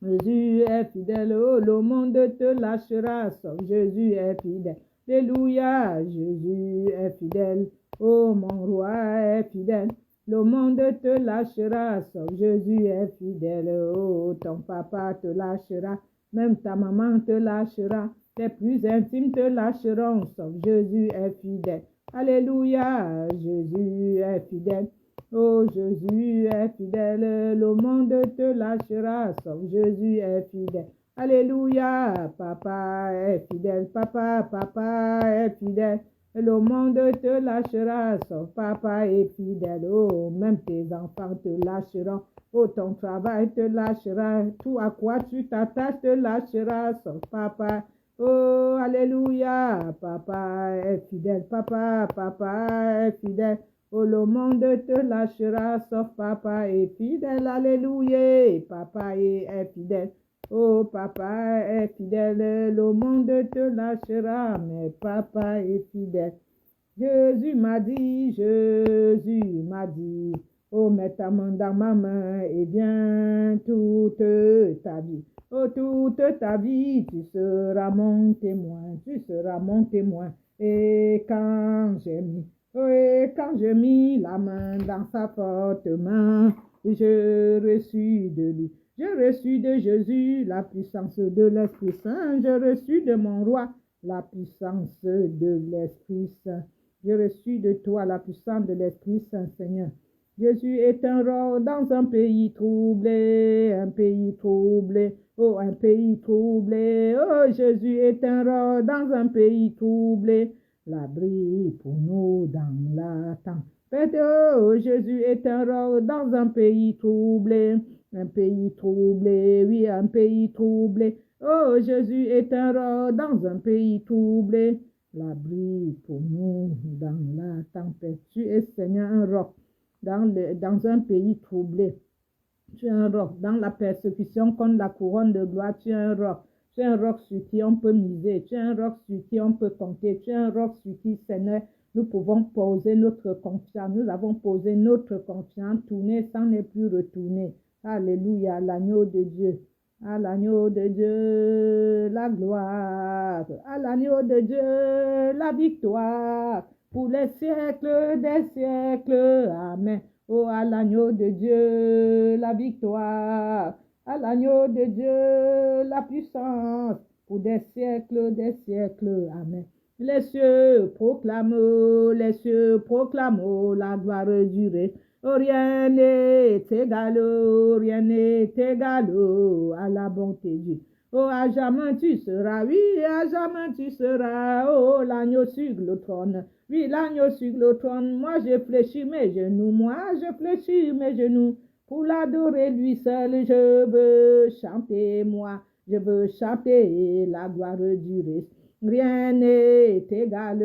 Jésus est fidèle, oh, le monde te lâchera, sauf Jésus est fidèle. Alléluia, Jésus est fidèle, oh, mon roi est fidèle. Le monde te lâchera, sauf Jésus est fidèle, oh, ton papa te lâchera, même ta maman te lâchera, les plus intimes te lâcheront, sauf Jésus est fidèle. Alléluia, Jésus est fidèle. Oh Jésus est fidèle, le monde te lâchera, sauf Jésus est fidèle. Alléluia, papa est fidèle, papa est fidèle. Le monde te lâchera, sauf papa est fidèle. Oh, même tes enfants te lâcheront. Oh, ton travail te lâchera. Tout à quoi tu t'attaches te lâchera, sauf papa. Oh, alléluia, papa est fidèle, papa est fidèle. Oh, le monde te lâchera, sauf papa est fidèle, alléluia, papa est fidèle. Oh, papa est fidèle, le monde te lâchera, mais papa est fidèle. Jésus m'a dit, oh, mets ta main dans ma main et viens toute ta vie. Oh, toute ta vie, tu seras mon témoin, tu seras mon témoin. Et quand j'ai mis la main dans sa forte main, je reçus de lui. Je reçus de Jésus la puissance de l'Esprit Saint. Je reçus de mon roi la puissance de l'Esprit Saint. Je reçus de toi la puissance de l'Esprit Saint, Seigneur. Jésus est un roi dans un pays troublé, un pays troublé. Oh, un pays troublé. Oh, Jésus est un roi dans un pays troublé. L'abri pour nous dans la tempête. Oh, Jésus est un roi dans un pays troublé. Un pays troublé, oui, un pays troublé. Oh, Jésus est un roi dans un pays troublé. L'abri pour nous dans la tempête. Tu es, Seigneur, un roc dans un pays troublé. Tu es un roc dans la persécution contre la couronne de gloire. Tu es un roc. Tu es un roc sur qui on peut miser. Tu es un roc sur qui on peut compter. Tu es un roc sur qui, Seigneur, nous pouvons poser notre confiance. Nous avons posé notre confiance. Tourner sans ne plus retourner. Alléluia, l'agneau de Dieu. À l'agneau de Dieu, la gloire. À l'agneau de Dieu, la victoire. Pour les siècles des siècles. Amen. Oh, à l'agneau de Dieu, la victoire. À l'agneau de Dieu, la puissance. Pour des siècles, Amen. Les cieux proclament la gloire du Ré. Oh, rien n'est égal, à la bonté de Dieu. Oh, à jamais tu seras, oui, à jamais tu seras, oh, l'agneau sur le trône. Oui, l'agneau sur le trône, moi je fléchis mes genoux, pour l'adorer lui seul, je veux chanter, je veux chanter la gloire du Christ. Rien n'est égal,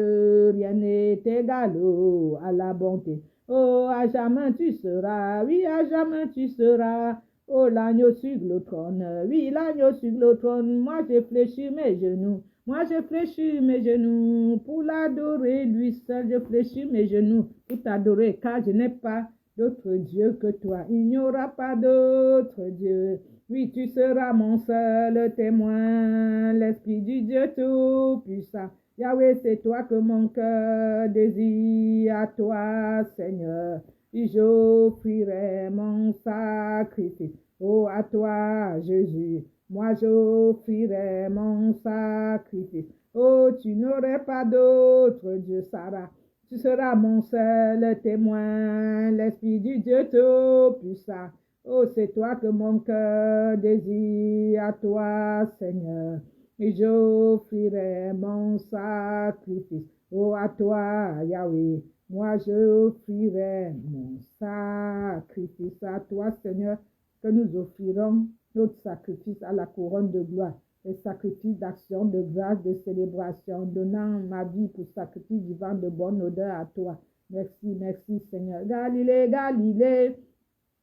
à la bonté. Oh, à jamais tu seras, oui, à jamais tu seras, oh, l'agneau sur le trône, oui, l'agneau sur le trône, moi je fléchis mes genoux. Moi, je fléchis mes genoux pour l'adorer, lui seul, je fléchis mes genoux pour t'adorer, car je n'ai pas d'autre Dieu que toi. Il n'y aura pas d'autre Dieu. Oui, tu seras mon seul témoin, l'Esprit du Dieu Tout-Puissant. Yahweh, c'est toi que mon cœur désire, à toi, Seigneur. Et j'offrirai mon sacrifice. Oh, à toi, Jésus. Moi j'offrirai mon sacrifice. Oh, tu n'aurais pas d'autre Dieu, Sarah. Tu seras mon seul témoin, l'Esprit du Dieu Tout-Puissant. Oh, c'est toi que mon cœur désire, à toi, Seigneur. Et j'offrirai mon sacrifice. Oh, à toi, Yahweh. Moi j'offrirai mon sacrifice à toi, Seigneur. que nous offrirons notre sacrifice à la couronne de gloire, les sacrifices d'action, de grâce, de célébration, donnant ma vie pour sacrifice vivant de bonne odeur à toi. Merci, merci Seigneur. Galilée, Galilée,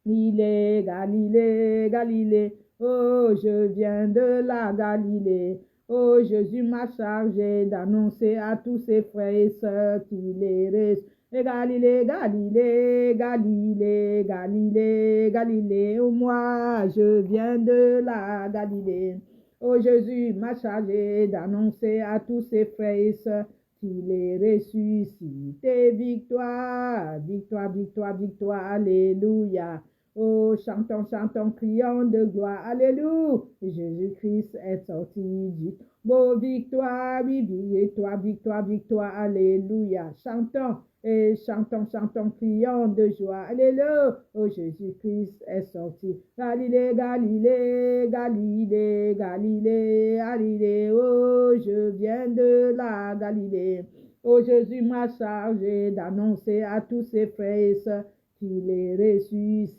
Galilée, Galilée, oh, je viens de la Galilée. Oh, Jésus m'a chargé d'annoncer à tous ses frères et sœurs qu'il est ressuscité. Galilée, Galilée, Galilée, Galilée, Galilée, oh, moi, je viens de la Galilée. Oh, Jésus m'a chargé d'annoncer à tous ses frères et sœurs qu'il est ressuscité. Victoire, victoire, victoire, victoire, alléluia. Oh, chantons, chantons, crions de gloire, alléluia. Jésus-Christ est sorti du beau victoire, oui, victoire, victoire, victoire, alléluia. Chantons et chantons, chantons, crions de joie, alléluia. Oh, Jésus-Christ est sorti. Galilée, Galilée, Galilée, Galilée, Galilée. Oh, je viens de la Galilée. Oh, Jésus m'a chargé d'annoncer à tous ses frères et sœurs qu'il est ressuscité.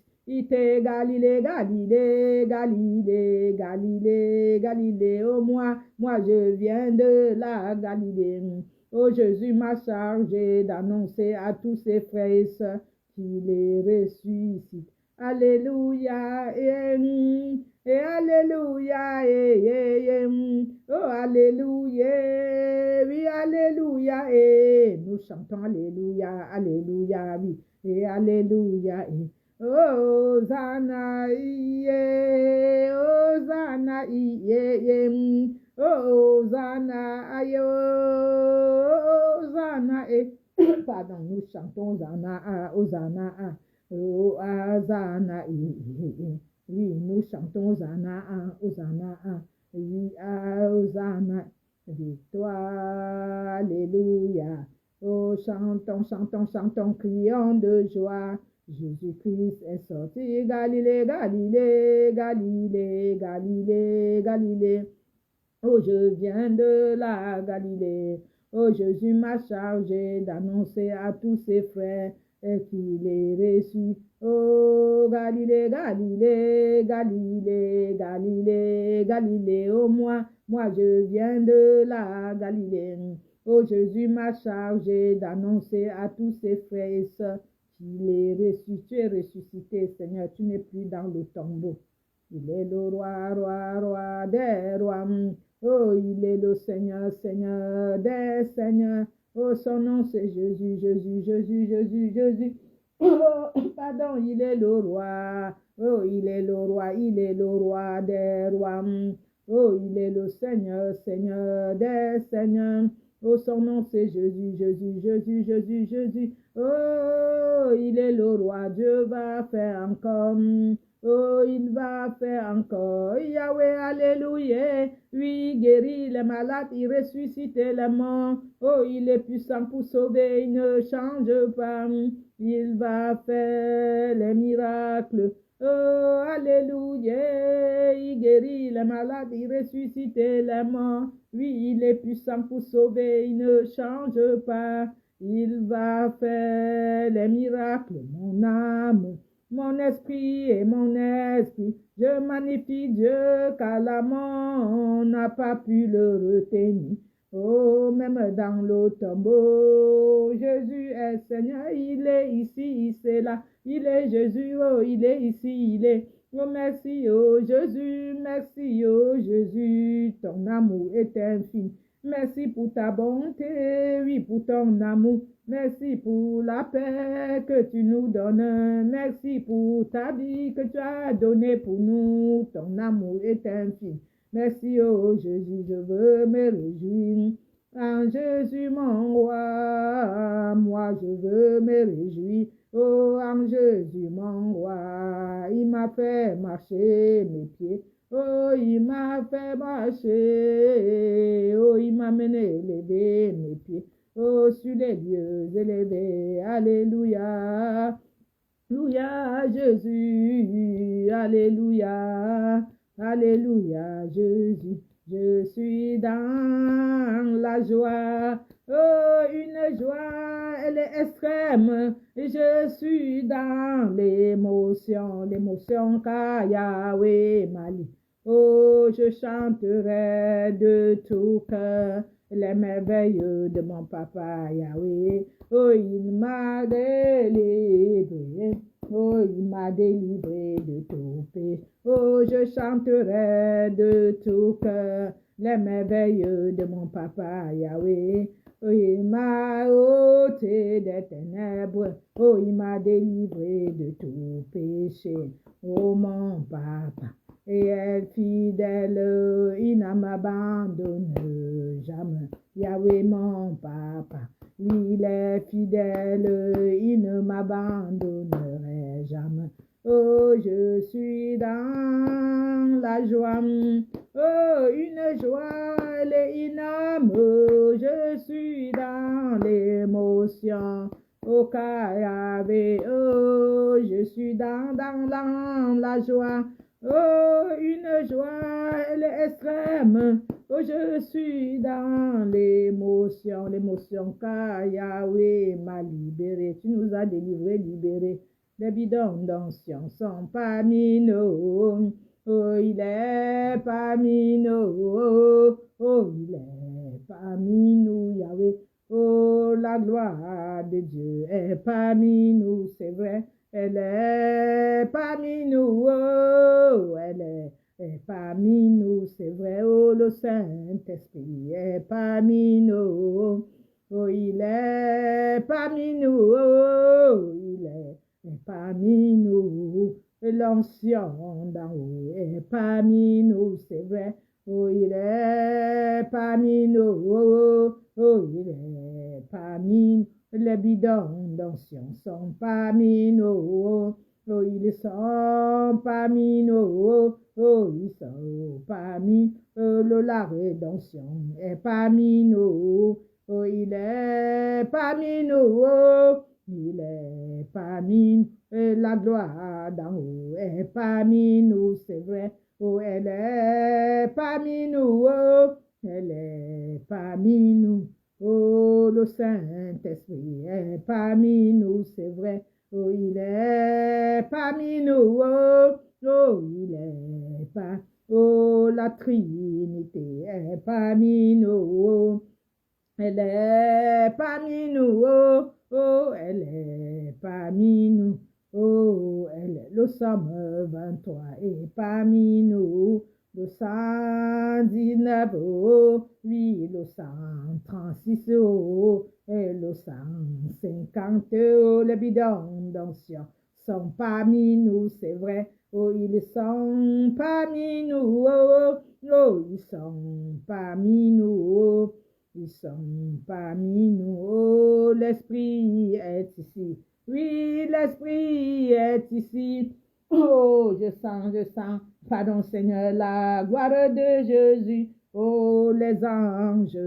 Galilée, Galilée, Galilée, Galilée, Galilée, oh moi je viens de la Galilée. Oh, Jésus m'a chargé d'annoncer à tous ses frères et sœurs qu'il est ressuscité. Alléluia, et alléluia, oh, alléluia, oui, alléluia, et nous chantons alléluia, alléluia, oui, et alléluia, et Hosanna, Hosanna, Hosanna, Hosanna, pardon, nous chantons Hosanna, Hosanna, Hosanna, oui, nous chantons Hosanna, Hosanna, oui, Hosanna, victoire, alléluia. Oh, chantons, chantons, chantons, crions de joie. Jésus-Christ est sorti, Galilée, Galilée, Galilée, Galilée, Galilée. Oh, je viens de la Galilée. Oh, Jésus m'a chargé d'annoncer à tous ses frères qu'il est ressuscité. Oh, Galilée, Galilée, Galilée, Galilée, Galilée. Oh, moi je viens de la Galilée. Oh, Jésus m'a chargé d'annoncer à tous ses frères et sœurs qu'il est ressuscité, ressuscité. Seigneur, tu n'es plus dans le tombeau. Il est le roi, roi, roi des rois. Oh, il est le Seigneur, Seigneur des seigneurs. Oh, son nom c'est Jésus, Jésus, Jésus, Jésus, Jésus. Oh, pardon, il est le roi. Oh, il est le roi, il est le roi des rois. Oh, il est le Seigneur, Seigneur des seigneurs. Oh, son nom c'est Jésus, Jésus, Jésus, Jésus, Jésus. Oh, il est le roi, Dieu va faire encore. Oh, il va faire encore. Yahweh, alléluia. Oui, guérit les malades, il ressuscite les morts. Oh, il est puissant pour sauver, il ne change pas. Il va faire les miracles. Oh, alléluia. Il guérit les malades, il ressuscite les morts. Oui, il est puissant pour sauver, il ne change pas. Il va faire les miracles, mon âme. Mon esprit et mon esprit, je magnifie Dieu, car la mort n'a pas pu le retenir. Oh, même dans le tombeau, Jésus est Seigneur, il est ici, il est là. Il est Jésus, oh, il est ici, il est. Oh, merci, oh Jésus, merci, oh Jésus, ton amour est infini. Merci pour ta bonté, oui, pour ton amour. Merci pour la paix que tu nous donnes. Merci pour ta vie que tu as donnée pour nous. Ton amour est infini. Merci, oh Jésus, je veux me réjouir. En Jésus, mon roi, moi je veux me réjouir. Oh, en Jésus, mon roi, il m'a fait marcher mes pieds. Oh, il m'a fait marcher. Oh, il m'a mené lever mes pieds. Oh, sur les lieux élevés, alléluia, alléluia, Jésus, alléluia, alléluia, Jésus, je suis dans la joie, oh, une joie, elle est extrême, Je suis dans l'émotion, l'émotion car Yahweh m'a dit. Oh, je chanterai de tout cœur les merveilles de mon papa Yahweh. Oh, il m'a délivré. Oh, il m'a délivré de tout péché. Oh, je chanterai de tout cœur les merveilles de mon papa Yahweh. Oh, il m'a ôté des ténèbres. Oh, il m'a délivré de tout péché. Oh, mon papa est fidèle, il ne m'abandonne jamais. Yahweh, mon papa, lui, il est fidèle, il ne m'abandonnerait jamais. Oh, je suis dans la joie. Oh, une joie, elle est innomme. Je suis dans l'émotion. Oh, Yahweh, oh, je suis dans la joie. Oh, une joie, elle est extrême. Oh, je suis dans l'émotion, l'émotion, car Yahweh m'a libéré. Tu nous as délivrés, libérés. Les bidons d'anciens sont parmi nous. Oh, il est parmi nous. Oh, il est parmi nous, Yahweh. Oh, la gloire de Dieu est parmi nous, c'est vrai. Elle est parmi nous, oh, elle est parmi nous, c'est vrai. Oh, le Saint-Esprit est parmi nous. Oh, il est parmi nous, oh, il est parmi nous. L'ancien d'en haut est parmi nous, c'est vrai. Oh, il est parmi nous, oh, oh, il est parmi nous. Les bidons d'anciens sont parmi nous, oh, oh, ils sont parmi nous, oh, oh, ils sont parmi nous. La rédemption est parmi nous, oh, il est parmi nous, oh, il est parmi nous. La gloire d'en haut est parmi nous, c'est vrai. Oh, elle est parmi nous, oh, elle est parmi nous. Oh, le Saint-Esprit est parmi nous, c'est vrai. Oh, il est parmi nous, oh, oh, il est parmi. Oh, la Trinité est parmi nous, oh, elle est parmi nous, oh, oh, elle est parmi nous. Oh, elle est le Somme 23 est parmi nous. Le 119, oh, oui, le 136, oh, et le 150, oh, les bidons d'anciens sont parmi nous, c'est vrai. Oh, ils sont parmi nous, oh, oh, ils sont parmi nous, oh, ils sont parmi nous, oh, l'Esprit est ici. Oui, l'Esprit est ici. Oh, je sens, pardon Seigneur, la gloire de Jésus. Oh, les anges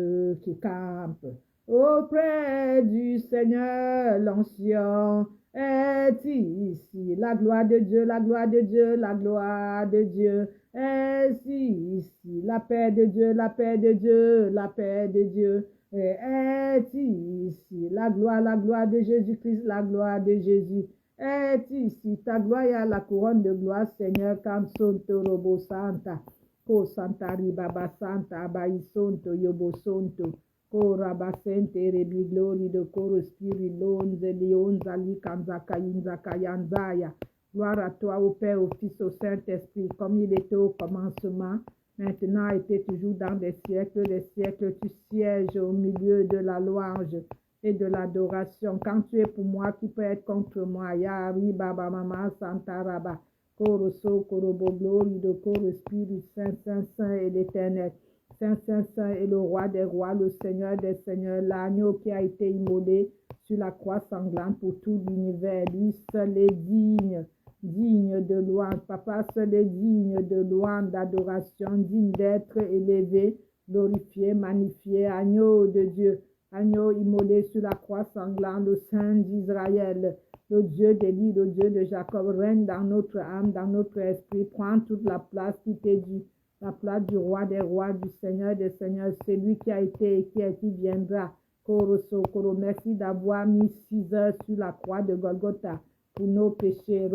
qui campent auprès du Seigneur, l'ancien est ici. La gloire de Dieu, la gloire de Dieu, la gloire de Dieu est ici. La paix de Dieu, la paix de Dieu, la paix de Dieu est ici. La gloire de Jésus-Christ, la gloire de Jésus est ici. Ta gloire est à la couronne de gloire, Seigneur, quand sonto robo santa, ko santa ribaba santa, abai sonto yobo sonto, ko rabasente rebi glory de coro spiri lonze lionza li kanza kayinza kayanzaya. Gloire à toi, au Père, au Fils, au Saint-Esprit, comme il était au commencement, maintenant et toujours dans des siècles, tu sièges au milieu de la louange et de l'adoration. Quand tu es pour moi, qui peut être contre moi? Yahweh, Baba, Mama, Santa, Rabba, Koroso, Korobo, gloire de Koro, Spirit, Saint, Saint, Saint et l'Éternel. Saint, Saint, Saint est le roi des rois, le Seigneur des seigneurs, l'agneau qui a été immolé sur la croix sanglante pour tout l'univers. Lui seul est digne de louange. Papa seul est digne de louange, d'adoration, digne d'être élevé, glorifié, magnifié, agneau de Dieu, agneau immolé sur la croix sanglante, le Saint d'Israël, le Dieu d'Élie, le Dieu de Jacob, règne dans notre âme, dans notre esprit, prend toute la place qui t'est due, la place du roi des rois, du Seigneur des seigneurs, celui qui a été et qui viendra, Merci d'avoir mis 6 heures sur la croix de Golgotha pour nos péchés.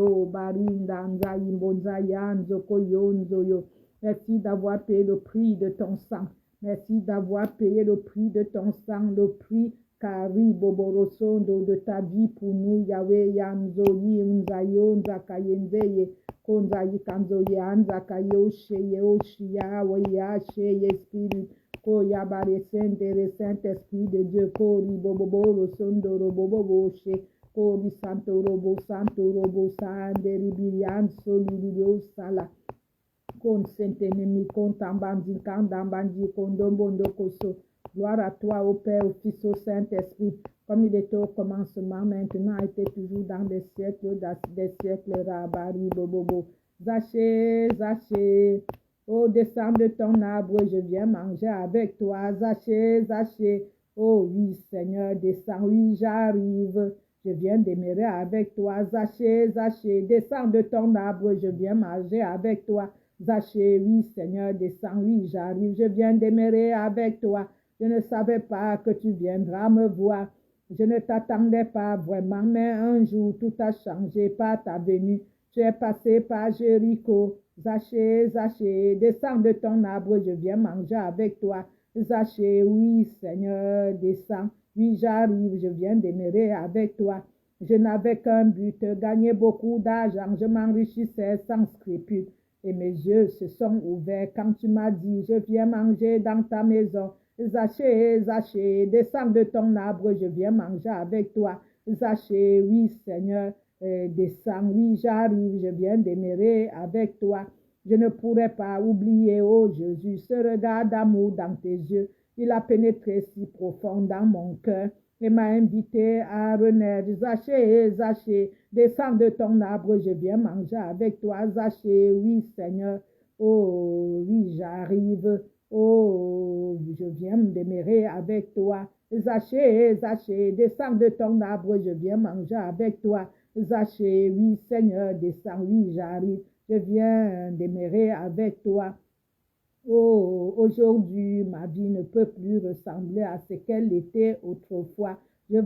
Merci d'avoir payé le prix de ton sang. Merci d'avoir payé le prix de ton sang, le prix Kari Boborosondo de ta vie pour nous, Yahweh Yanzoyi, Unzayo, Nzakayenzeye, Konzayi Kanzoye, Anzakayo, Sheye, Oshia, Waya, Sheye, Spirit, Koyabare, Saint-Esprit de Dieu, Kori Boborosondo, Robobo, She, Kori Santo Robo, Sanderi, Birian, Solidio, Sala. Con Saint-Ennemi, con Tambandi, Kandambandi, con Dombondo Koso. Gloire à toi, au Père, au Fils, au Saint-Esprit, comme il était au commencement, maintenant, était toujours dans des siècles, Rabari, Bobobo. Zaché, Zaché, oh, descends de ton arbre, je viens manger avec toi. Zaché, Zaché, oh oui, Seigneur, descends, oui, j'arrive. Je viens demeurer avec toi. Zaché, Zaché, descends de ton arbre, je viens manger avec toi. Zaché, oui, Seigneur, descends, oui, j'arrive. Je viens demeurer avec toi. Je ne savais pas que tu viendras me voir. Je ne t'attendais pas vraiment, mais un jour, tout a changé par ta venue. Tu es passé par Jéricho. Zaché, Zaché, descends de ton arbre, je viens manger avec toi. Zaché, oui, Seigneur, descends. Oui, j'arrive, je viens demeurer avec toi. Je n'avais qu'un but, gagner beaucoup d'argent. Je m'enrichissais sans scrupule. Et mes yeux se sont ouverts quand tu m'as dit, je viens manger dans ta maison. Zaché, Zaché, descends de ton arbre, je viens manger avec toi. Zaché, oui, Seigneur, descends, oui, j'arrive, je viens demeurer avec toi. Je ne pourrais pas oublier, oh Jésus, ce regard d'amour dans tes yeux. Il a pénétré si profond dans mon cœur et m'a invité à renaître. Zaché, Zaché, descends de ton arbre, je viens manger avec toi. Zaché, oui, Seigneur, oh, oui, j'arrive. Oh, je viens me demeurer avec toi. Zaché, Zaché, descends de ton arbre, je viens manger avec toi. Zaché, oui, Seigneur, descends, oui, j'arrive. Je viens demeurer avec toi. Oh, aujourd'hui, ma vie ne peut plus ressembler à ce qu'elle était autrefois. Je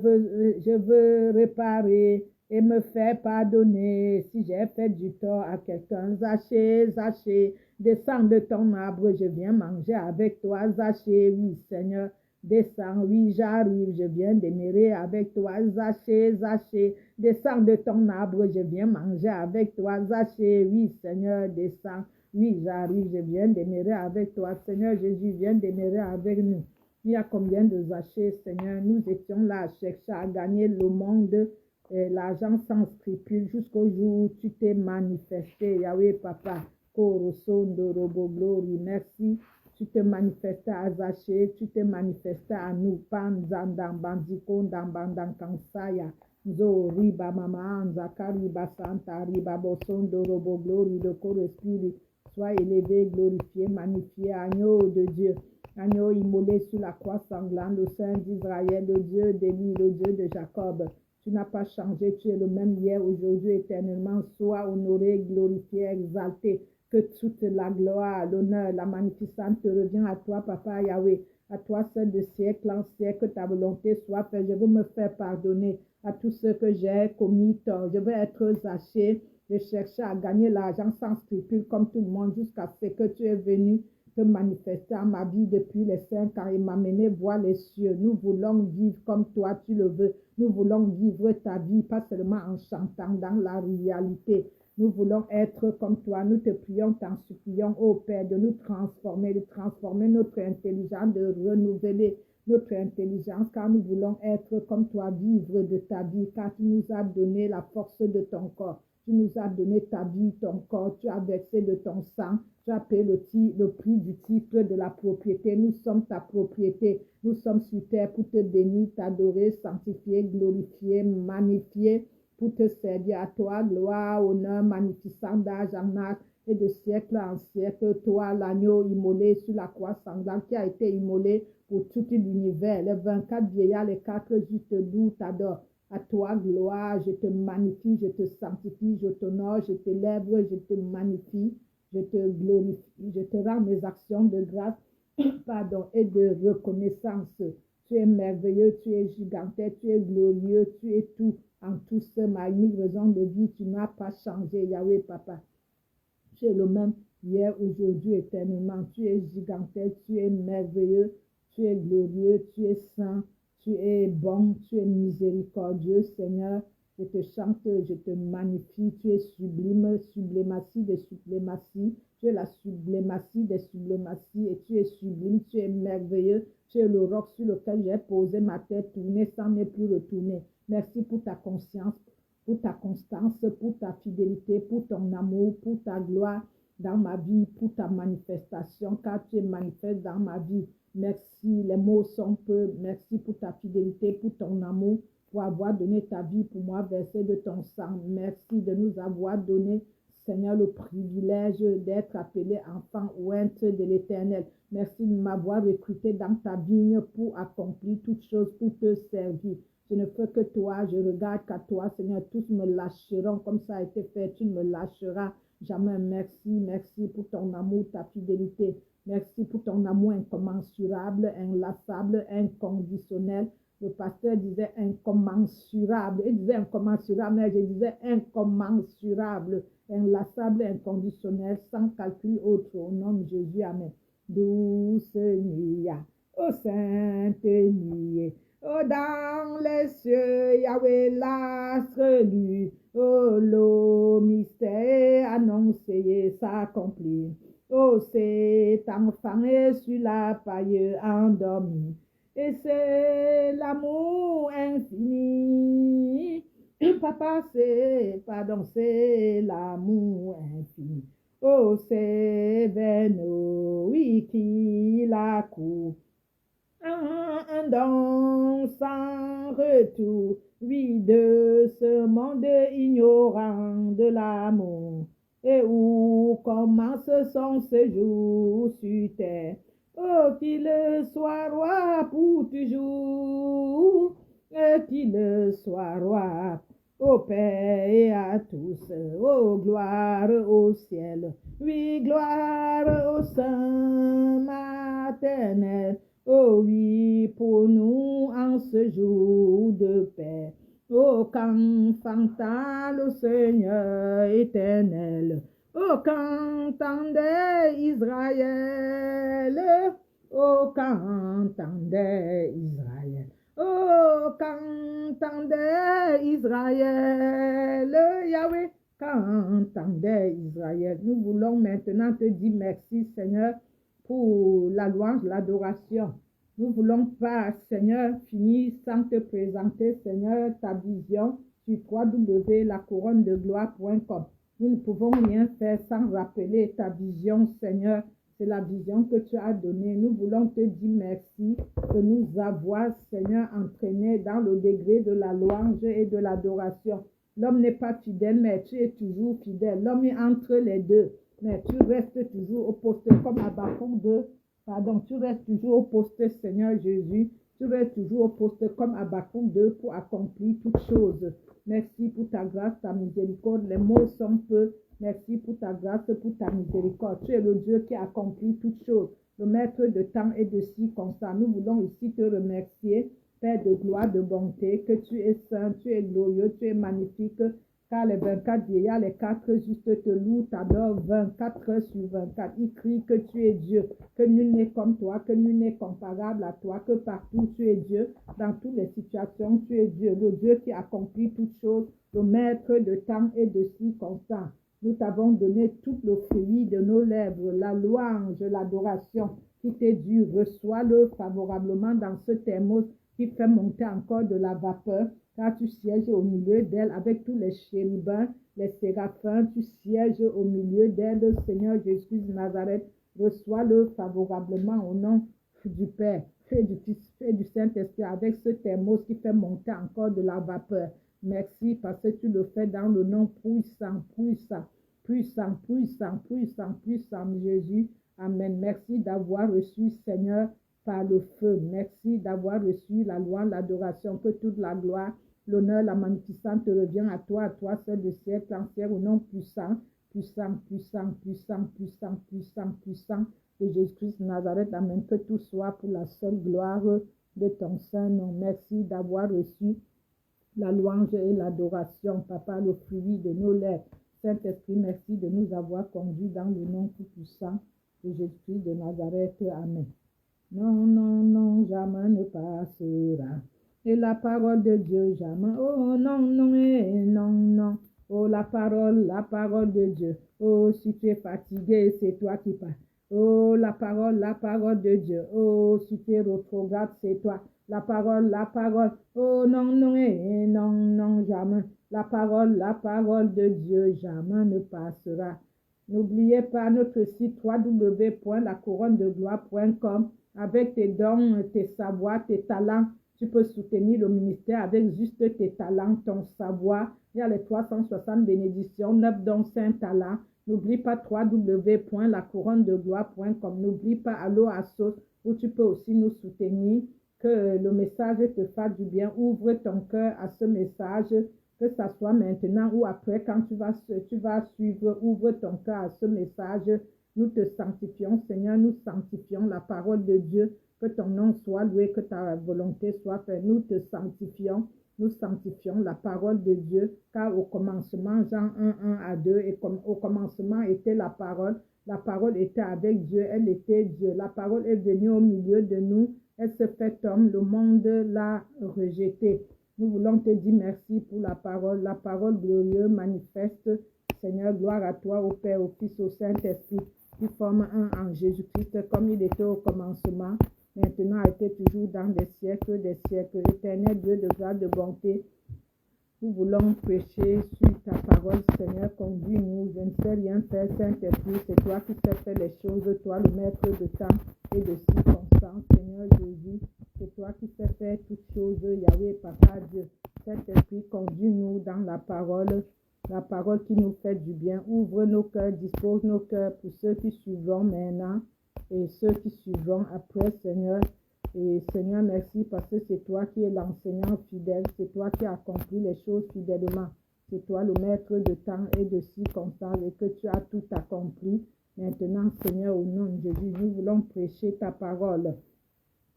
veux réparer et me faire pardonner si j'ai fait du tort à quelqu'un. Zaché, Zaché, descends de ton arbre, je viens manger avec toi. Zaché, oui, Seigneur, descends, oui, j'arrive, je viens demeurer avec toi. Zaché, Zaché, descends de ton arbre, je viens manger avec toi. Zaché, oui, Seigneur, descends. Oui, j'arrive, je viens demeurer avec toi. Seigneur Jésus, viens demeurer avec nous. Il y a combien de Zachée, Seigneur? Nous étions là à chercher à gagner le monde, l'argent sans scrupule, jusqu'au jour où tu t'es manifesté. Yahweh, Papa, Korosondo, Robo, Glory, merci. Tu te manifestais à Zachée, tu te manifestais à nous. Panzandam, Bandiko, Dambandam, Kansaya. Zo, Riba, Mama, Zakari, Basanta, Riba, Bosondo, Robo, Glory, le corps spirit. Sois élevé, glorifié, magnifié, agneau de Dieu, agneau immolé sur la croix sanglante, le Saint d'Israël, le Dieu d'Élie, le Dieu de Jacob. Tu n'as pas changé, tu es le même hier, aujourd'hui, éternellement. Sois honoré, glorifié, exalté. Que toute la gloire, l'honneur, la magnificence te revient à toi, Papa Yahweh. À toi seul de siècle en siècle, que ta volonté soit faite. Je veux me faire pardonner à tous ceux que j'ai commis tort. Je veux être Zaché. Je cherchais à gagner l'argent sans scrupule comme tout le monde jusqu'à ce que tu es venu te manifester à ma vie depuis les 5 ans et m'amener voir les cieux. Nous voulons vivre comme toi tu le veux. Nous voulons vivre ta vie, pas seulement en chantant dans la réalité. Nous voulons être comme toi. Nous te prions, t'en supplions, ô Père, de nous transformer, de transformer notre intelligence, de renouveler notre intelligence, car nous voulons être comme toi, vivre de ta vie, car tu nous as donné la force de ton corps. Tu nous as donné ta vie, ton corps, tu as versé de ton sang, tu as payé le prix du titre de la propriété. Nous sommes ta propriété, nous sommes sur terre pour te bénir, t'adorer, sanctifier, glorifier, magnifier, pour te servir à toi, gloire, honneur, magnificence d'âge en âge et de siècle en siècle. Toi, l'agneau immolé sur la croix sanglante qui a été immolé pour tout l'univers. Les 24 vieillards, les 4 justes doux t'adorent. À toi, gloire, je te magnifie, je te sanctifie, je t'honore, je t'élève, je te magnifie, je te glorifie, je te rends mes actions de grâce, pardon, et de reconnaissance. Tu es merveilleux, tu es gigantesque, tu es glorieux, tu es tout en tout ce magnifique raison de vie. Tu n'as pas changé, Yahweh Papa. Tu es le même hier, aujourd'hui, éternellement. Tu es gigantesque, tu es merveilleux, tu es glorieux, tu es saint, tu es bon, tu es miséricordieux, Seigneur. Je te chante, je te magnifie, tu es sublime, sublématie des sublématies. Tu es la sublématie des sublématies et tu es sublime, tu es merveilleux. Tu es le roc sur lequel j'ai posé ma tête, tourner sans ne plus retourner. Merci pour ta conscience, pour ta constance, pour ta fidélité, pour ton amour, pour ta gloire dans ma vie, pour ta manifestation, car tu es manifeste dans ma vie. Merci, les mots sont peu. Merci pour ta fidélité, pour ton amour, pour avoir donné ta vie pour moi, versé de ton sang. Merci de nous avoir donné, Seigneur, le privilège d'être appelé enfant ointe de l'Éternel. Merci de m'avoir recruté dans ta vigne pour accomplir toutes choses, pour te servir. Je ne fais que toi, je regarde qu'à toi, Seigneur. Tous me lâcheront comme ça a été fait. Tu ne me lâcheras jamais. Merci, merci pour ton amour, ta fidélité. Merci pour ton amour incommensurable, inlassable, inconditionnel. Le pasteur disait incommensurable. Il disait incommensurable, mais je disais incommensurable, inlassable, inconditionnel, sans calcul autre. Au nom de Jésus, Amen. Douce nuit, ô sainte nuit. Oh, dans les cieux, Yahweh l'astre lui, oh, le mystère annoncé s'accomplit. Oh, cet enfant est sur la paille endormi, et c'est l'amour infini. Papa, c'est l'amour infini. Oh, c'est vers nous, oui, qui la court. Un don sans retour, oui, de ce monde ignorant de l'amour, et où commence son séjour sur terre. Oh, qu'il soit roi pour toujours, et qu'il soit roi au Père et à tous. Oh, gloire au ciel, oui, gloire au sein maternel. Oh oui, pour nous en ce jour de paix. Oh, qu'enfanta le Seigneur éternel. Oh, qu'entendait Israël. Oh, qu'entendait Israël. Oh, qu'entendait Israël. Yahweh, qu'entendait Israël. Nous voulons maintenant te dire merci, Seigneur, pour la louange, l'adoration. Nous ne voulons pas, Seigneur, finir sans te présenter, Seigneur, ta vision sur www.lacouronne-de-gloire.com. Nous ne pouvons rien faire sans rappeler ta vision, Seigneur. C'est la vision que tu as donnée. Nous voulons te dire merci de nous avoir, Seigneur, entraînés dans le degré de la louange et de l'adoration. L'homme n'est pas fidèle, mais tu es toujours fidèle. L'homme est entre les deux. Mais tu restes toujours au poste comme Habakkuk 2. Tu restes toujours au poste, Seigneur Jésus. Tu restes toujours au poste comme Habakkuk 2 pour accomplir toutes choses. Merci pour ta grâce, ta miséricorde. Les mots sont peu. Merci pour ta grâce, pour ta miséricorde. Tu es le Dieu qui accomplit toutes choses. Le maître de temps et de circonstances. Nous voulons ici te remercier, Père de gloire, de bonté, que tu es saint, tu es glorieux, tu es magnifique. Car les 24 vieillards, les 4 justes te louent, t'adorent 24 heures sur 24. Ils crient que tu es Dieu, que nul n'est comme toi, que nul n'est comparable à toi, que partout tu es Dieu, dans toutes les situations tu es Dieu, le Dieu qui accomplit toutes choses, le maître de temps et de circonstances. Nous t'avons donné tout le fruit de nos lèvres, la louange, l'adoration qui t'est due. Reçois-le favorablement dans ce thermos qui fait monter encore de la vapeur, car tu sièges au milieu d'elle avec tous les chérubins, les séraphins, tu sièges au milieu d'elle, Seigneur Jésus de Nazareth. Reçois-le favorablement au nom du Père, et du Fils et du Saint-Esprit, avec ce thermos qui fait monter encore de la vapeur. Merci parce que tu le fais dans le nom puissant, puissant, puissant, puissant, puissant, puissant, Jésus. Amen. Merci d'avoir reçu, Seigneur, par le feu. Merci d'avoir reçu la louange, l'adoration, que toute la gloire, l'honneur, la magnificence te revient à toi seul de siècle en siècle, au nom puissant, puissant, puissant, puissant, puissant, puissant, puissant de Jésus-Christ de Nazareth. Amen. Que tout soit pour la seule gloire de ton saint nom. Merci d'avoir reçu la louange et l'adoration, Papa, le fruit de nos lèvres. Saint-Esprit, merci de nous avoir conduits dans le nom tout-puissant de Jésus de Nazareth. Amen. Non, non, non, jamais ne passera. Et la parole de Dieu, jamais. Oh, non, non, et non, non. Oh, la parole de Dieu. Oh, si tu es fatigué, c'est toi qui parles. Oh, la parole de Dieu. Oh, si tu es rétrograde, c'est toi. La parole. Oh, non, non, et non, non, jamais. La parole de Dieu, jamais ne passera. N'oubliez pas notre site www.lacouronnedegloire.com. Avec tes dons, tes savoirs, tes talents, tu peux soutenir le ministère avec juste tes talents, ton savoir. Il y a les 360 bénédictions, 9 dons, 5 talents. N'oublie pas www.lacouronnedegloire.com. N'oublie pas Allo Assos où tu peux aussi nous soutenir. Que le message te fasse du bien. Ouvre ton cœur à ce message. Que ça soit maintenant ou après, quand tu vas suivre, ouvre ton cœur à ce message. Nous te sanctifions, Seigneur, nous sanctifions la parole de Dieu. Que ton nom soit loué, que ta volonté soit faite. Nous te sanctifions la parole de Dieu, car au commencement, Jean 1:1-2, et au commencement était la parole était avec Dieu, elle était Dieu. La parole est venue au milieu de nous, elle se fait homme, le monde l'a rejetée. Nous voulons te dire merci pour la parole glorieuse, manifeste. Seigneur, gloire à toi, au Père, au Fils, au Saint-Esprit, qui forme un en Jésus-Christ, comme il était au commencement, maintenant était toujours dans des siècles, éternel Dieu de grâce, de bonté. Nous voulons prêcher sur ta parole, Seigneur, conduis-nous. Je ne sais rien faire, Saint-Esprit, c'est toi qui sais faire les choses, toi le maître de temps et de circonstances, Seigneur Jésus, c'est toi qui sais faire toutes choses, Yahweh, Papa Dieu. Saint-Esprit, conduis-nous dans la parole qui nous fait du bien. Ouvre nos cœurs, dispose nos cœurs pour ceux qui suivront maintenant et ceux qui suivront après, Seigneur. Et Seigneur, merci parce que c'est toi qui es l'enseignant fidèle, c'est toi qui accomplis les choses fidèlement. C'est toi le maître de temps et de circonstances et que tu as tout accompli. Maintenant, Seigneur, au nom de Jésus, nous voulons prêcher ta parole.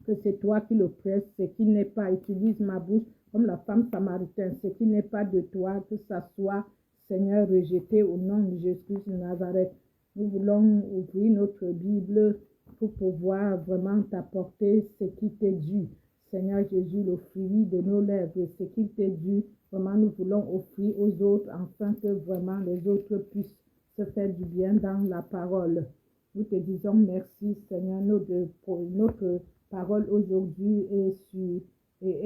Que c'est toi qui le prêches, ce qui n'est pas, utilise ma bouche comme la femme samaritaine, ce qui n'est pas de toi, que ça soit, Seigneur, rejeté au nom de Jésus de Nazareth. Nous voulons ouvrir notre Bible pour pouvoir vraiment t'apporter ce qui t'est dû. Seigneur Jésus, le fruit de nos lèvres, ce qui t'est dû, vraiment nous voulons offrir aux autres afin que vraiment les autres puissent se faire du bien dans la parole. Nous te disons merci, Seigneur, pour notre parole aujourd'hui est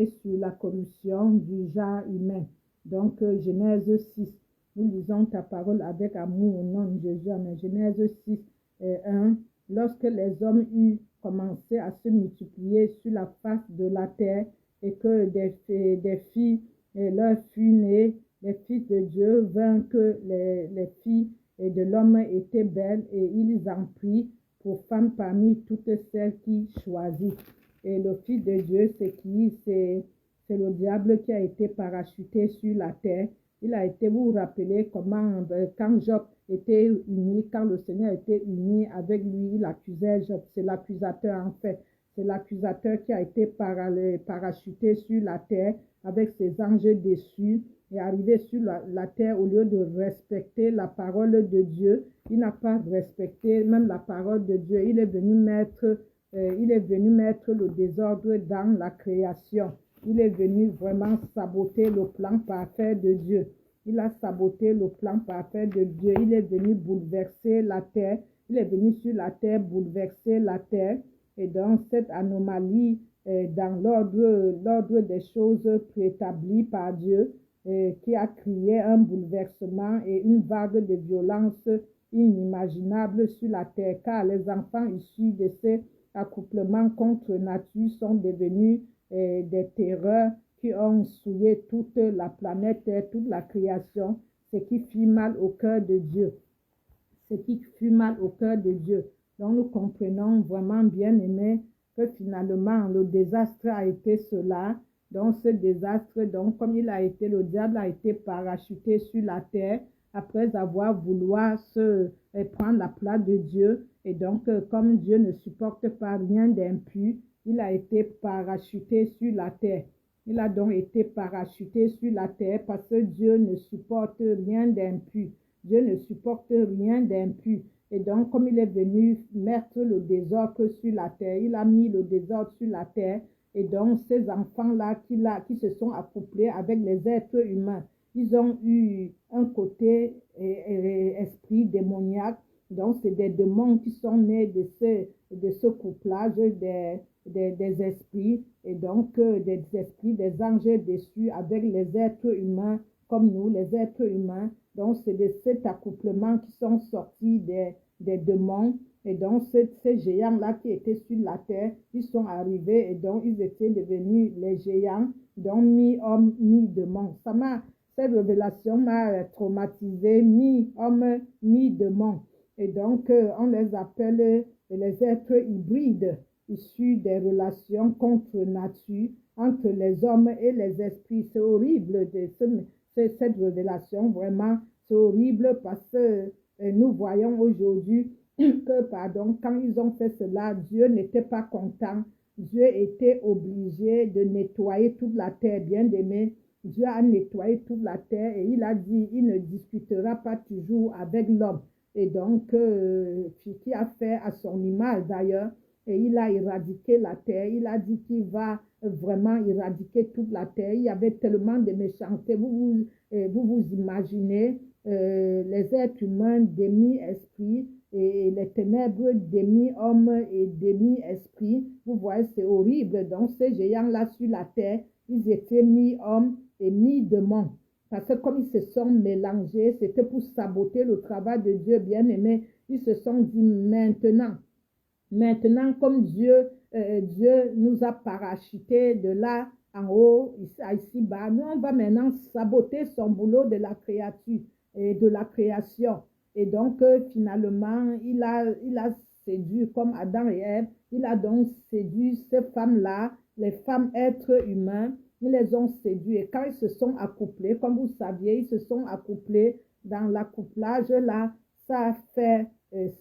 sur la corruption du genre humain. Donc, Genèse 6, nous lisons ta parole avec amour au nom de Jésus. Amen. Genèse 6, 1. Lorsque les hommes eurent commencé à se multiplier sur la face de la terre et que des filles leur furent nées, les fils de Dieu vinrent que les filles de l'homme étaient belles et ils en prirent pour femmes parmi toutes celles qui choisit. Et le Fils de Dieu, c'est qui? C'est le diable qui a été parachuté sur la terre. Il a été, vous vous rappelez comment, quand Job était uni, quand le Seigneur était uni avec lui, il accusait Job. C'est l'accusateur en fait. C'est l'accusateur qui a été parachuté sur la terre avec ses anges dessus et arrivé sur la terre, au lieu de respecter la parole de Dieu, il n'a pas respecté même la parole de Dieu. Il est venu mettre le désordre dans la création. Il est venu vraiment saboter le plan parfait de Dieu. Il a saboté le plan parfait de Dieu. Il est venu bouleverser la terre. Il est venu sur la terre bouleverser la terre. Et dans cette anomalie, dans l'ordre des choses préétablies par Dieu, qui a créé un bouleversement et une vague de violence inimaginable sur la terre, car les enfants issus de ces accouplements contre nature sont devenus des terreurs qui ont souillé toute la planète, toute la création, ce qui fit mal au cœur de Dieu. Donc nous comprenons vraiment, bien aimés, que finalement le désastre a été cela. Donc ce désastre, donc comme le diable a été parachuté sur la terre après avoir voulu prendre la place de Dieu. Et donc comme Dieu ne supporte pas rien d'impur, il a été parachuté sur la terre. Il a donc été parachuté sur la terre parce que Dieu ne supporte rien d'impur. Dieu ne supporte rien d'impur. Et donc, comme il est venu mettre le désordre sur la terre, il a mis le désordre sur la terre. Et donc, ces enfants-là qui se sont accouplés avec les êtres humains, ils ont eu un côté esprit démoniaque. Donc, c'est des démons qui sont nés de ce couplage des esprits. Et donc, des esprits, des anges déçus avec les êtres humains, comme nous, les êtres humains. Donc, c'est de cet accouplement qui sont sortis des démons. Et donc, ces géants-là qui étaient sur la terre, ils sont arrivés et donc, ils étaient devenus les géants, donc mi-homme, mi-démon. Cette révélation m'a traumatisé, mi-homme, mi-démon. Et donc, on les appelle les êtres hybrides, issus des relations contre nature, entre les hommes et les esprits. C'est horrible, cette révélation, vraiment, c'est horrible parce que nous voyons aujourd'hui que, quand ils ont fait cela, Dieu n'était pas content. Dieu était obligé de nettoyer toute la terre, bien aimé. Dieu a nettoyé toute la terre et il a dit, il ne discutera pas toujours avec l'homme. Et donc, qui a fait à son image d'ailleurs, et il a éradiqué la terre. Il a dit qu'il va vraiment éradiquer toute la terre. Il y avait tellement de méchanceté. Vous imaginez les êtres humains demi-esprit et les ténèbres demi-homme et demi-esprit. Vous voyez, c'est horrible. Donc, ces géants-là sur la terre, ils étaient mi-homme et mi-démon. Parce que comme ils se sont mélangés, c'était pour saboter le travail de Dieu bien-aimé. Ils se sont dit maintenant comme Dieu nous a parachutés de là en haut, ici-bas, nous on va maintenant saboter son boulot de la créature et de la création. Et donc, finalement, il a séduit comme Adam et Ève, il a donc séduit ces femmes-là, les femmes êtres humains, ils les ont séduits. Et quand ils se sont accouplés, comme vous saviez, ils se sont accouplés dans l'accouplage là, ça a fait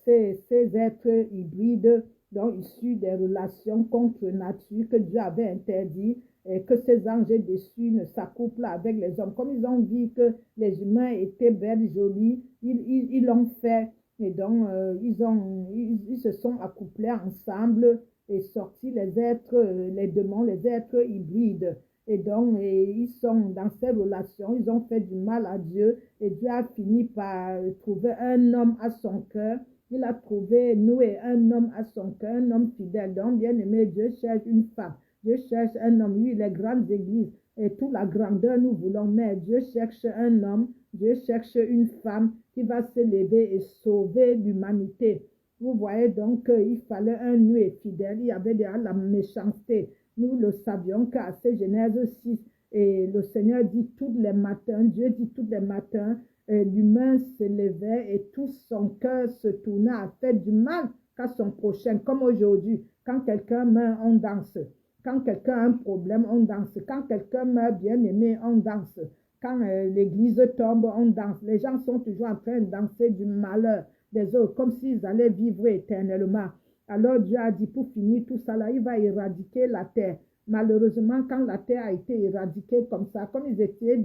ces êtres hybrides, donc issus des relations contre nature que Dieu avait interdit, et que ces anges déçus ne s'accouplent avec les hommes. Comme ils ont dit que les humains étaient belles, jolis, ils l'ont fait. Et donc, ils se sont accouplés ensemble et sortis les démons, les êtres hybrides. Et donc, ils sont dans ces relations, ils ont fait du mal à Dieu. Et Dieu a fini par trouver un homme à son cœur. Il a trouvé Noé, un homme à son cœur, un homme fidèle. Donc, bien aimé, Dieu cherche une femme. Dieu cherche un homme. Lui, les grandes églises et toute la grandeur, nous voulons, mais Dieu cherche un homme. Dieu cherche une femme qui va se lever et sauver l'humanité. Vous voyez donc qu'il fallait un Noé fidèle. Il y avait déjà la méchanceté. Nous le savions qu'à Genèse 6, et le Seigneur dit tous les matins, Dieu dit tous les matins, l'humain se levait et tout son cœur se tournait à faire du mal qu'à son prochain. Comme aujourd'hui, quand quelqu'un meurt, on danse. Quand quelqu'un a un problème, on danse. Quand quelqu'un meurt bien aimé, on danse. Quand l'église tombe, on danse. Les gens sont toujours en train de danser du malheur des autres, comme s'ils allaient vivre éternellement. Alors Dieu a dit, pour finir tout ça là, il va éradiquer la terre. Malheureusement, quand la terre a été éradiquée comme ça, comme ils étaient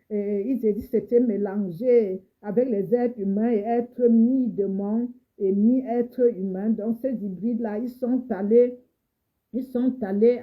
ils s'étaient mélangés avec les êtres humains et êtres mi-démons et mi-êtres humains. Donc ces hybrides-là, ils sont allés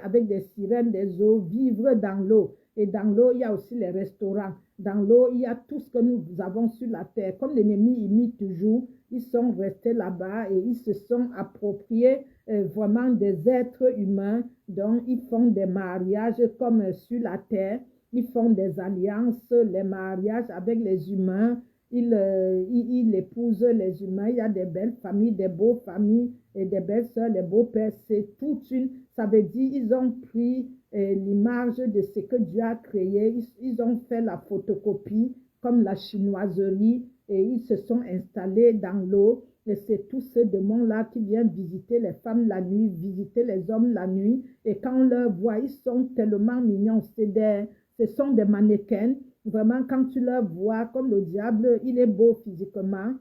avec des sirènes des eaux vivre dans l'eau. Et dans l'eau, il y a aussi les restaurants. Dans l'eau, il y a tout ce que nous avons sur la terre. Comme l'ennemi imite toujours, ils sont restés là-bas et ils se sont appropriés vraiment des êtres humains. Donc, ils font des mariages comme sur la terre. Ils font des alliances, les mariages avec les humains. Ils épousent les humains. Il y a des belles familles, des beaux familles et des belles sœurs, des beaux pères. C'est toute une... Ça veut dire ils ont pris l'image de ce que Dieu a créé. Ils ont fait la photocopie comme la chinoiserie et ils se sont installés dans l'eau. Et c'est tous ces démons-là qui viennent visiter les femmes la nuit, visiter les hommes la nuit. Et quand on leur voit, ils sont tellement mignons. Ce sont des mannequins. Vraiment, quand tu leur vois, comme le diable, il est beau physiquement.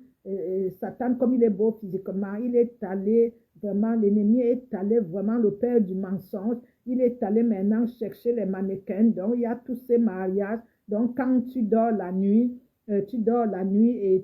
Satan, comme il est beau physiquement, il est allé vraiment, l'ennemi est allé vraiment, le père du mensonge, il est allé maintenant chercher les mannequins. Donc, il y a tous ces mariages. Donc, quand tu dors la nuit et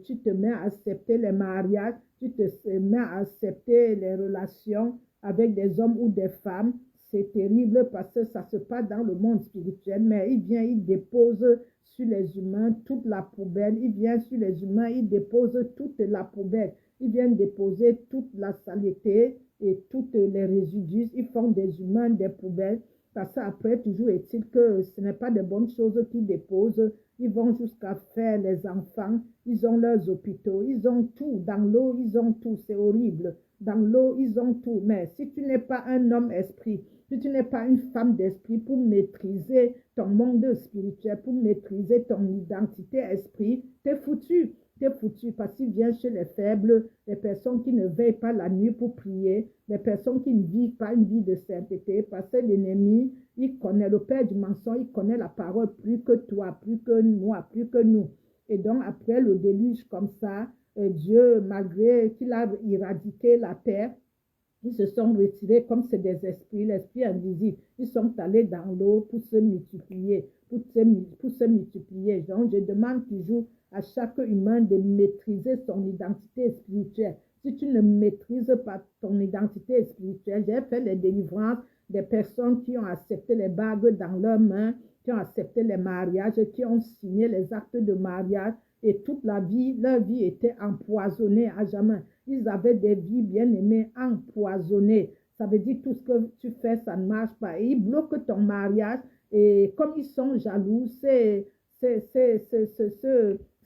tu te mets à accepter les mariages, tu te mets à accepter les relations avec des hommes ou des femmes. C'est terrible parce que ça se passe dans le monde spirituel, mais il vient, il dépose sur les humains toute la poubelle. Il vient sur les humains, il dépose toute la poubelle. Il vient déposer toute la saleté et tous les résidus. Ils font des humains des poubelles. Parce qu'après, toujours est-il que ce n'est pas de bonnes choses qu'ils déposent. Ils vont jusqu'à faire les enfants. Ils ont leurs hôpitaux. Ils ont tout. Dans l'eau, ils ont tout. C'est horrible. Dans l'eau, ils ont tout. Mais si tu n'es pas un homme esprit, si tu n'es pas une femme d'esprit pour maîtriser ton monde spirituel, pour maîtriser ton identité esprit, t'es foutu. T'es foutu parce qu'il vient chez les faibles, les personnes qui ne veillent pas la nuit pour prier, les personnes qui ne vivent pas une vie de sainteté, parce que l'ennemi, il connaît le père du mensonge, il connaît la parole plus que toi, plus que moi, plus que nous. Et donc, après le déluge comme ça, Dieu, malgré qu'il a éradiqué la terre, ils se sont retirés comme c'est des esprits, l'esprit invisible. Ils sont allés dans l'eau pour se multiplier, pour se multiplier. Donc, je demande toujours à chaque humain de maîtriser son identité spirituelle. Si tu ne maîtrises pas ton identité spirituelle, j'ai fait les délivrances des personnes qui ont accepté les bagues dans leurs mains, qui ont accepté les mariages, qui ont signé les actes de mariage et toute la vie, leur vie était empoisonnée à jamais. Ils avaient des vies bien-aimées empoisonnées. Ça veut dire tout ce que tu fais, ça ne marche pas. Et ils bloquent ton mariage. Et comme ils sont jaloux, ces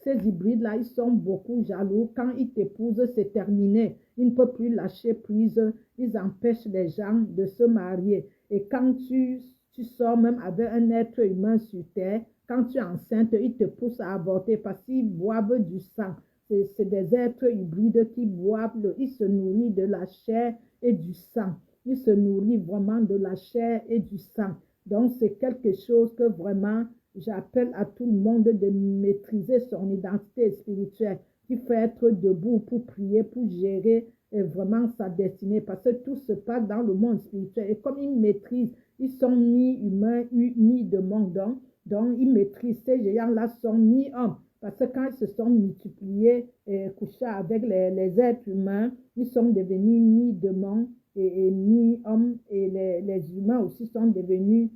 hybrides-là, ils sont beaucoup jaloux. Quand ils t'épousent, c'est terminé. Ils ne peuvent plus lâcher prise. Ils empêchent les gens de se marier. Et quand tu sors même avec un être humain sur terre, quand tu es enceinte, ils te poussent à avorter parce qu'ils boivent du sang. C'est des êtres hybrides qui boivent, ils se nourrissent de la chair et du sang. Ils se nourrissent vraiment de la chair et du sang. Donc, c'est quelque chose que vraiment, j'appelle à tout le monde de maîtriser son identité spirituelle, qu'il faut être debout pour prier, pour gérer vraiment sa destinée, parce que tout se passe dans le monde spirituel. Et comme ils maîtrisent, ils sont mi-humains, mi-démons, donc ils maîtrisent, ces géants-là sont mi-hommes. Parce que quand ils se sont multipliés et couchés avec les êtres humains, ils sont devenus mi-démons et mi-hommes. Et les humains aussi sont devenus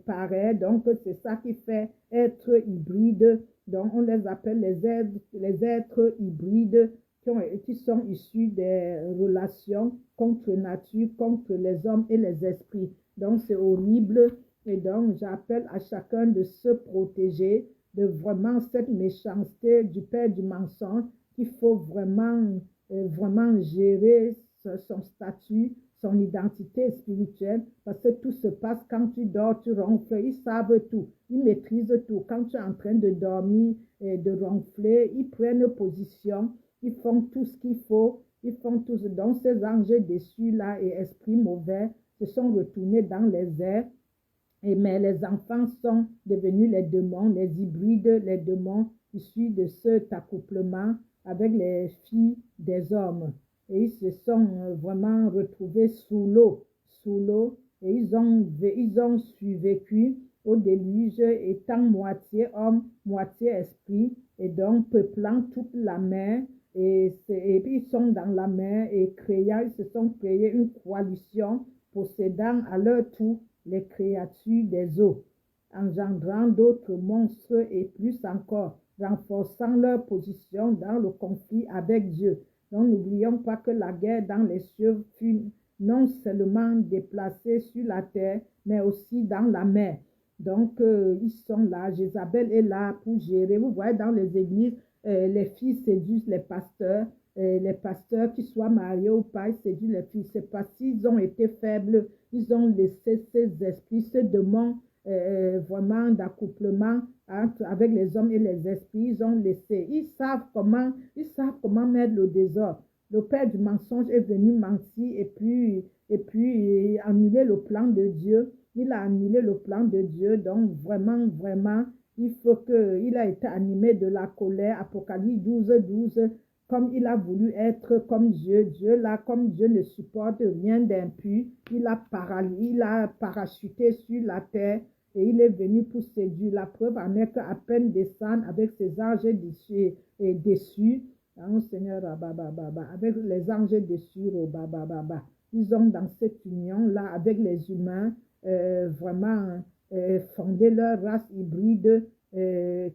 pareils. Donc, c'est ça qui fait être hybride. Donc, on les appelle les êtres hybrides qui sont issus des relations contre nature, contre les hommes et les esprits. Donc, c'est horrible. Et donc, j'appelle à chacun de se protéger de vraiment cette méchanceté du père du mensonge qu'il faut vraiment gérer son statut, son identité spirituelle, parce que tout se passe quand tu dors, tu ronfles, ils savent tout, ils maîtrisent tout. Quand tu es en train de dormir et de ronfler, ils prennent position, ils font tout ce qu'il faut, ils font tout ce dont ces anges déçus là et esprits mauvais se sont retournés dans les airs. Mais les enfants sont devenus les démons, les hybrides, les démons issus de cet accouplement avec les filles des hommes. Et ils se sont vraiment retrouvés sous l'eau, et ils ont survécu au déluge étant moitié homme, moitié esprit, et donc peuplant toute la mer. Et puis ils sont dans la mer et ils se sont créés une coalition possédant à leur tour les créatures des eaux, engendrant d'autres monstres et plus encore, renforçant leur position dans le conflit avec Dieu. Donc n'oublions pas que la guerre dans les cieux fut non seulement déplacée sur la terre, mais aussi dans la mer. Donc ils sont là, Jézabel est là pour gérer. Vous voyez dans les églises, les filles séduisent les pasteurs qui soient mariés ou pas, ils séduisent les filles. C'est parce qu'ils ont été faibles, ils ont laissé ces esprits, ce démon vraiment d'accouplement avec les hommes et les esprits, ils ont laissé. Ils savent comment mettre le désordre. Le père du mensonge est venu mentir et puis annuler le plan de Dieu. Il a annulé le plan de Dieu, donc vraiment, il a été animé de la colère. Apocalypse 12, comme il a voulu être comme Dieu. Dieu, là, comme Dieu ne supporte rien d'impur, il a parachuté sur la terre et il est venu pour séduire. La preuve en est qu'à peine descendre avec ses anges déçus, oh Seigneur, avec les anges déçus, ils ont dans cette union-là avec les humains vraiment fondé leur race hybride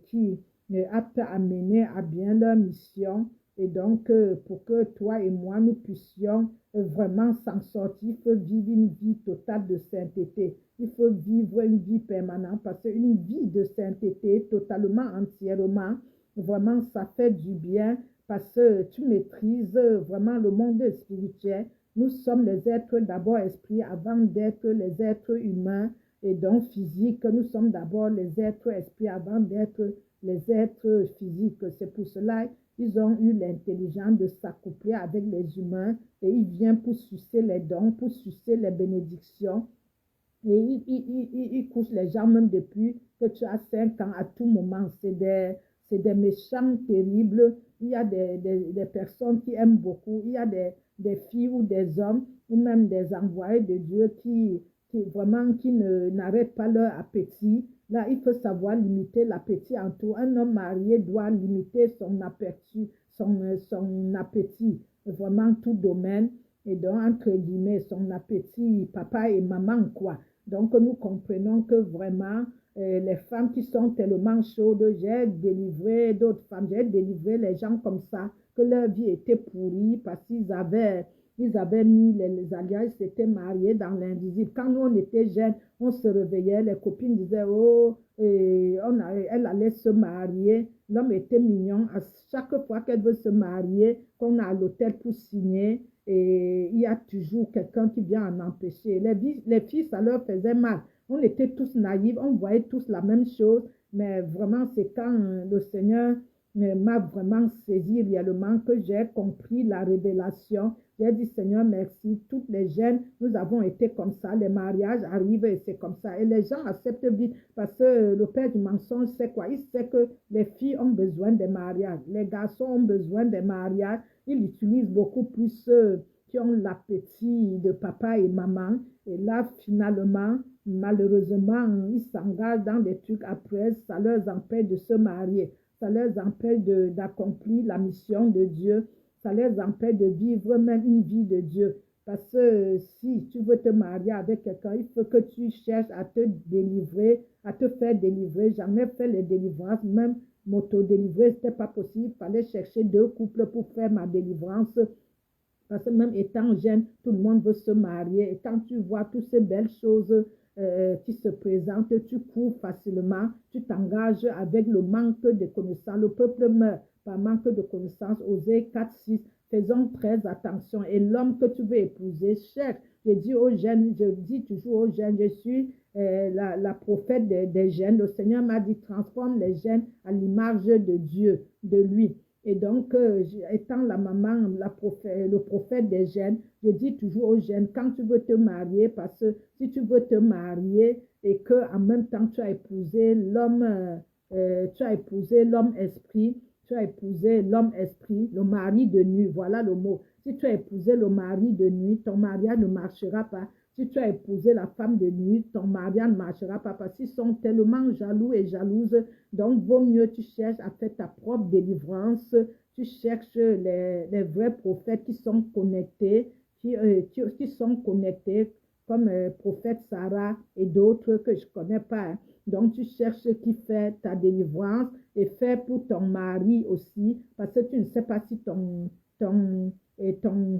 qui est apte à mener à bien leur mission. Et donc, pour que toi et moi, nous puissions vraiment s'en sortir, il faut vivre une vie totale de sainteté. Il faut vivre une vie permanente parce qu'une vie de sainteté, totalement, entièrement, vraiment, ça fait du bien parce que tu maîtrises vraiment le monde spirituel. Nous sommes les êtres d'abord esprits avant d'être les êtres humains et donc physiques. Nous sommes d'abord les êtres esprits avant d'être les êtres physiques. C'est pour cela ils ont eu l'intelligence de s'accoupler avec les humains et ils viennent pour sucer les dons, pour sucer les bénédictions. Et ils couchent les gens même depuis que tu as 5 ans à tout moment. C'est des méchants terribles. Il y a des personnes qui aiment beaucoup. Il y a des filles ou des hommes ou même des envoyés de Dieu qui n'arrêtent pas leur appétit. Là, il faut savoir limiter l'appétit en tout. Un homme marié doit limiter son appétit, vraiment tout domaine. Et donc, entre guillemets, son appétit, papa et maman, quoi. Donc, nous comprenons que vraiment, les femmes qui sont tellement chaudes, j'ai délivré d'autres femmes, j'ai délivré les gens comme ça, que leur vie était pourrie parce qu'ils avaient mis les alliances, ils s'étaient mariés dans l'invisible. Quand nous, on était jeunes, on se réveillait, les copines disaient, oh, elle allait se marier. L'homme était mignon. À chaque fois qu'elle veut se marier, qu'on a à l'hôtel pour signer, et il y a toujours quelqu'un qui vient en empêcher. Les filles, ça leur faisait mal. On était tous naïfs, on voyait tous la même chose, mais vraiment, c'est quand le Seigneur m'a vraiment saisi réellement que j'ai compris la révélation. J'ai dit, Seigneur, merci. Toutes les jeunes, nous avons été comme ça. Les mariages arrivent et c'est comme ça. Et les gens acceptent vite parce que le père du mensonge sait quoi? Il sait que les filles ont besoin des mariages. Les garçons ont besoin des mariages. Il utilise beaucoup plus ceux qui ont l'appétit de papa et maman. Et là, finalement, malheureusement, ils s'engagent dans des trucs après. Ça leur empêche de se marier. Ça leur empêche d'accomplir la mission de Dieu. Ça les empêche de vivre même une vie de Dieu. Parce que si tu veux te marier avec quelqu'un, il faut que tu cherches à te délivrer, à te faire délivrer. J'en ai fait les délivrances, même m'auto-délivrer, ce n'était pas possible. Il fallait chercher 2 couples pour faire ma délivrance. Parce que même étant jeune, tout le monde veut se marier. Et quand tu vois toutes ces belles choses qui se présentent, tu cours facilement, tu t'engages avec le manque de connaissances. Le peuple meurt par manque de connaissances. Osée 4, 6. Faisons très attention. Et l'homme que tu veux épouser, cherche. Je dis toujours aux jeunes, je suis la prophète des jeunes. Le Seigneur m'a dit, transforme les jeunes à l'image de Dieu, de lui. Et donc, étant la maman, le prophète des jeunes, je dis toujours aux jeunes, quand tu veux te marier, parce que si tu veux te marier et qu'en même temps tu as épousé l'homme esprit, tu as épousé l'homme esprit, le mari de nuit, voilà le mot. Si tu as épousé le mari de nuit, ton mariage ne marchera pas. Si tu as épousé la femme de nuit, ton mariage ne marchera pas parce qu'ils sont tellement jaloux et jalouses. Donc, vaut mieux tu cherches à faire ta propre délivrance. Tu cherches les vrais prophètes qui sont connectés, qui sont connectés comme prophète Sarah et d'autres que je ne connais pas. Hein. Donc, tu cherches qui fait ta délivrance et fait pour ton mari aussi parce que tu ne sais pas si ton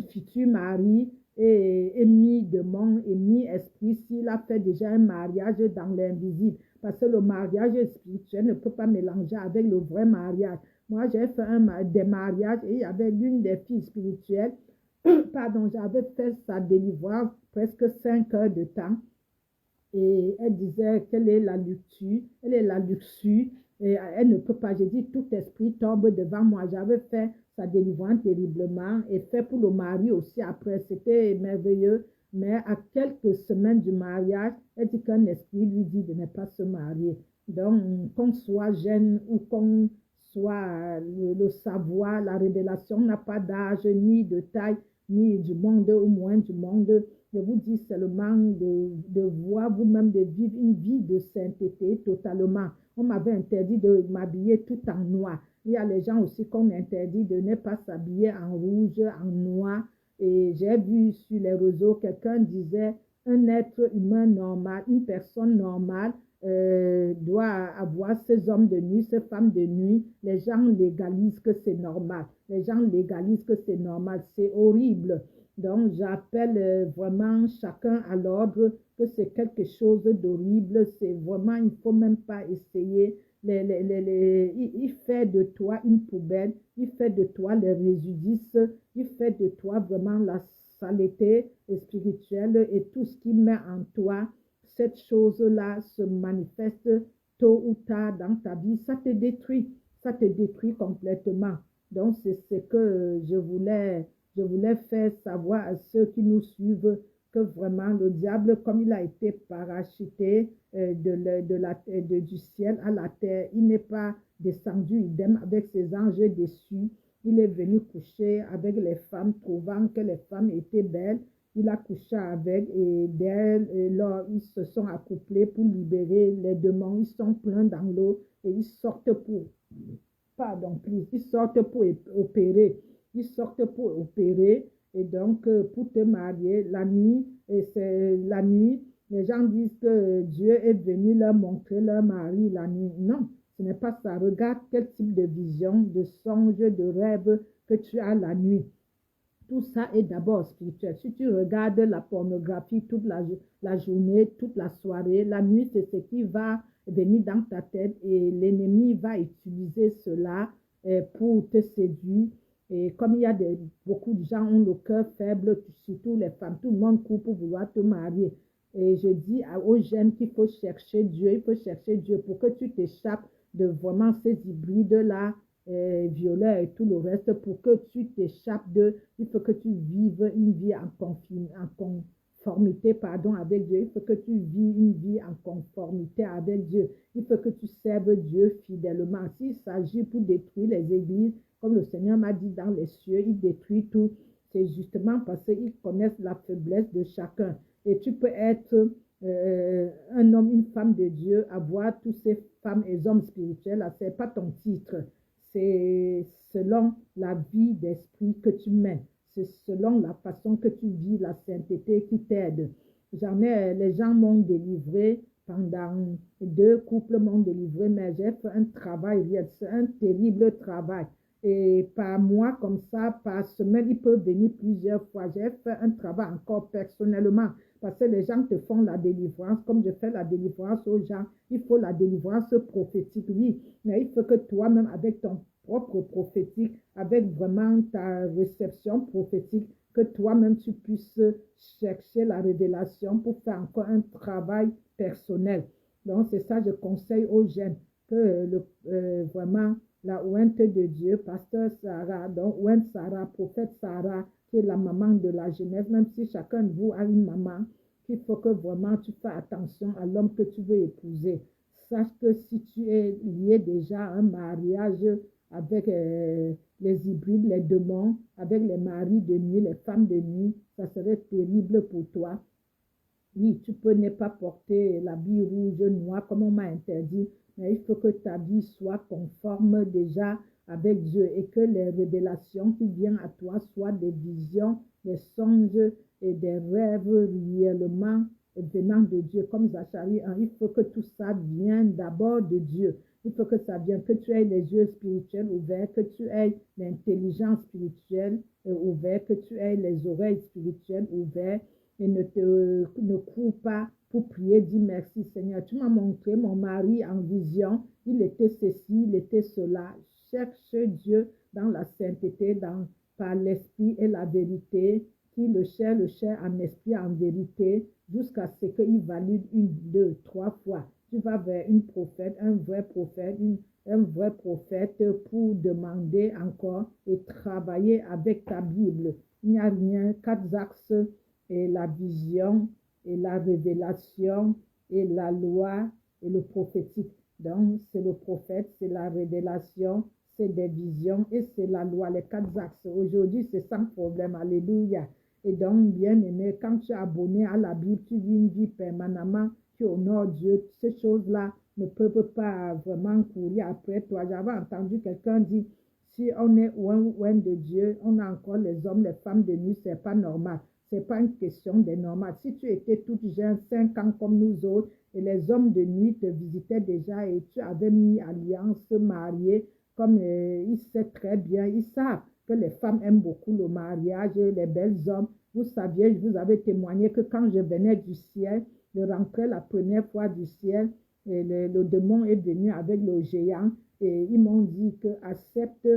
futur mari est mi-démon et mi-esprit s'il a fait déjà un mariage dans l'invisible. Parce que le mariage spirituel ne peut pas mélanger avec le vrai mariage. Moi, j'ai fait des mariages et il y avait l'une des filles spirituelles, pardon, j'avais fait sa délivrance presque 5 heures de temps. Et elle disait qu'elle est la luxure, elle est la luxure, et elle ne peut pas. J'ai dit, tout esprit tombe devant moi. J'avais fait sa délivrance terriblement et fait pour le mari aussi après. C'était merveilleux. Mais à quelques semaines du mariage, elle dit qu'un esprit lui dit de ne pas se marier. Donc, qu'on soit jeune ou qu'on soit le savoir, la révélation n'a pas d'âge, ni de taille, ni du monde ou moins du monde. Je vous dis seulement de voir vous-même, de vivre une vie de sainteté totalement. On m'avait interdit de m'habiller tout en noir. Il y a les gens aussi qu'on interdit de ne pas s'habiller en rouge, en noir. Et j'ai vu sur les réseaux, quelqu'un disait, un être humain normal, une personne normale, doit avoir ces hommes de nuit, ces femmes de nuit. Les gens légalisent que c'est normal. Les gens légalisent que c'est normal. C'est horrible. Donc, j'appelle vraiment chacun à l'ordre que c'est quelque chose d'horrible. C'est vraiment, il ne faut même pas essayer. Il fait de toi une poubelle. Il fait de toi les résidus. Il fait de toi vraiment la saleté spirituelle et tout ce qui met en toi cette chose-là se manifeste tôt ou tard dans ta vie, ça te détruit complètement. Donc, c'est ce que je voulais faire savoir à ceux qui nous suivent que vraiment le diable, comme il a été parachuté du ciel à la terre, il n'est pas descendu idem avec ses anges déçus. Il est venu coucher avec les femmes, trouvant que les femmes étaient belles. Il a couché avec et d'elles, là, ils se sont accouplés pour libérer les démons. Ils sont pleins dans l'eau et ils sortent pour, ils sortent pour opérer. Ils sortent pour opérer et donc pour te marier la nuit. Et c'est la nuit, les gens disent que Dieu est venu leur montrer leur mari la nuit. Non, ce n'est pas ça. Regarde quel type de vision, de songe, de rêve que tu as la nuit. Tout ça est d'abord spirituel. Si tu regardes la pornographie toute la journée, toute la soirée, la nuit, c'est ce qui va venir dans ta tête et l'ennemi va utiliser cela pour te séduire. Et comme il y a beaucoup de gens ont le cœur faible, surtout les femmes, tout le monde court pour vouloir te marier. Et je dis aux jeunes qu'il faut chercher Dieu, il faut chercher Dieu pour que tu t'échappes de vraiment ces hybrides-là, violet et tout le reste, pour que tu t'échappes il faut que tu vives une vie en conformité, avec Dieu. Il faut que tu vis une vie en conformité avec Dieu. Il faut que tu serves Dieu fidèlement. S'il s'agit pour détruire les églises, comme le Seigneur m'a dit dans les cieux, il détruit tout. C'est justement parce qu'ils connaissent la faiblesse de chacun. Et tu peux être un homme, une femme de Dieu, avoir tous ces femmes et hommes spirituels, là, c'est pas ton titre. C'est selon la vie d'esprit que tu mènes. C'est selon la façon que tu vis la sainteté qui t'aide. Jamais les gens m'ont délivré pendant 2 couples m'ont délivré, mais j'ai fait un travail, c'est un terrible travail. Et par mois comme ça, par semaine, il peut venir plusieurs fois. J'ai fait un travail encore personnellement parce que les gens te font la délivrance, comme je fais la délivrance aux gens. Il faut la délivrance prophétique, oui, mais il faut que toi-même, avec ton propre prophétique, avec vraiment ta réception prophétique, que toi-même tu puisses chercher la révélation pour faire encore un travail personnel. Donc, c'est ça, je conseille aux jeunes que vraiment la ouente de Dieu, pasteur Sarah, donc ouente Sarah, prophète Sarah, qui est la maman de la jeunesse, même si chacun de vous a une maman, qu'il faut que vraiment tu fasses attention à l'homme que tu veux épouser. Sache que si tu es lié déjà à un mariage avec les hybrides, les démons, avec les maris de nuit, les femmes de nuit, ça serait terrible pour toi. Oui, tu peux ne pas porter l'habit rouge, noir, comme on m'a interdit, mais il faut que ta vie soit conforme déjà avec Dieu et que les révélations qui viennent à toi soient des visions, des songes et des rêves réellement venant de Dieu. Comme Zacharie 1, il faut que tout ça vienne d'abord de Dieu. Il faut que ça vienne, que tu aies les yeux spirituels ouverts, que tu aies l'intelligence spirituelle ouverte, que tu aies les oreilles spirituelles ouvertes et ne cours pas pour prier, dis merci Seigneur. Tu m'as montré mon mari en vision, il était ceci, il était cela. Cherche Dieu dans la sainteté, par l'esprit et la vérité, qui le cherche en esprit, en vérité, jusqu'à ce qu'il valide 1, 2, 3 fois. Tu vas vers une prophète, un vrai prophète pour demander encore et travailler avec ta Bible. Il n'y a rien, 4 axes, et la vision, et la révélation, et la loi, et le prophétique. Donc, c'est le prophète, c'est la révélation, c'est des visions et c'est la loi, les 4 axes. Aujourd'hui, c'est sans problème. Alléluia. Et donc, bien aimé, quand tu es abonné à la Bible, tu vis une vie permanemment, tu honores Dieu. Ces choses-là ne peuvent pas vraiment courir après toi. J'avais entendu quelqu'un dire, si on est loin de Dieu, on a encore les hommes, les femmes de nuit, c'est pas normal. C'est pas une question de normal. Si tu étais toute jeune, 5 ans comme nous autres, et les hommes de nuit te visitaient déjà et tu avais mis alliance, marié, comme ils savent très bien, ils savent que les femmes aiment beaucoup le mariage, les belles hommes. Vous saviez, je vous avais témoigné que quand je venais du ciel, je rentrais la première fois du ciel, et le démon est venu avec le géant et ils m'ont dit que accepte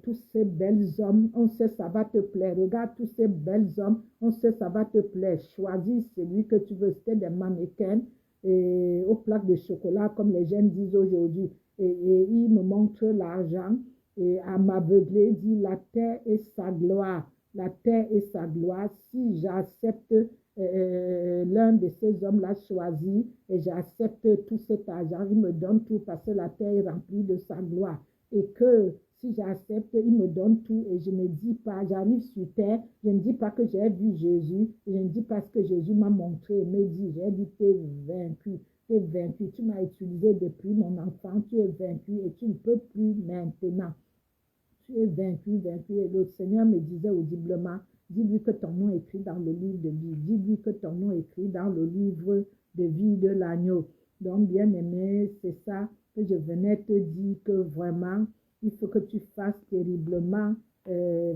tous ces belles hommes, on sait ça va te plaire. Regarde tous ces belles hommes, on sait ça va te plaire. Choisis celui que tu veux. C'était des mannequins et aux plaques de chocolat, comme les jeunes disent aujourd'hui. Et il me montre l'argent et à m'aveugler, dit la terre et sa gloire. La terre et sa gloire. Si j'accepte l'un de ces hommes-là choisi et j'accepte tout cet argent, il me donne tout parce que la terre est remplie de sa gloire. Et que si j'accepte, il me donne tout et je ne dis pas, j'arrive sur terre, je ne dis pas que j'ai vu Jésus, je ne dis pas ce que Jésus m'a montré et me dit, j'ai dit, t'es vaincu, tu m'as utilisé depuis mon enfant, tu es vaincu et tu ne peux plus maintenant. Tu es vaincu, vaincu. Et le Seigneur me disait audiblement, dis-lui que ton nom est écrit dans le livre de vie, dis-lui que ton nom est écrit dans le livre de vie de l'agneau. Donc, bien aimé, c'est ça que je venais te dire que vraiment, il faut que tu fasses terriblement,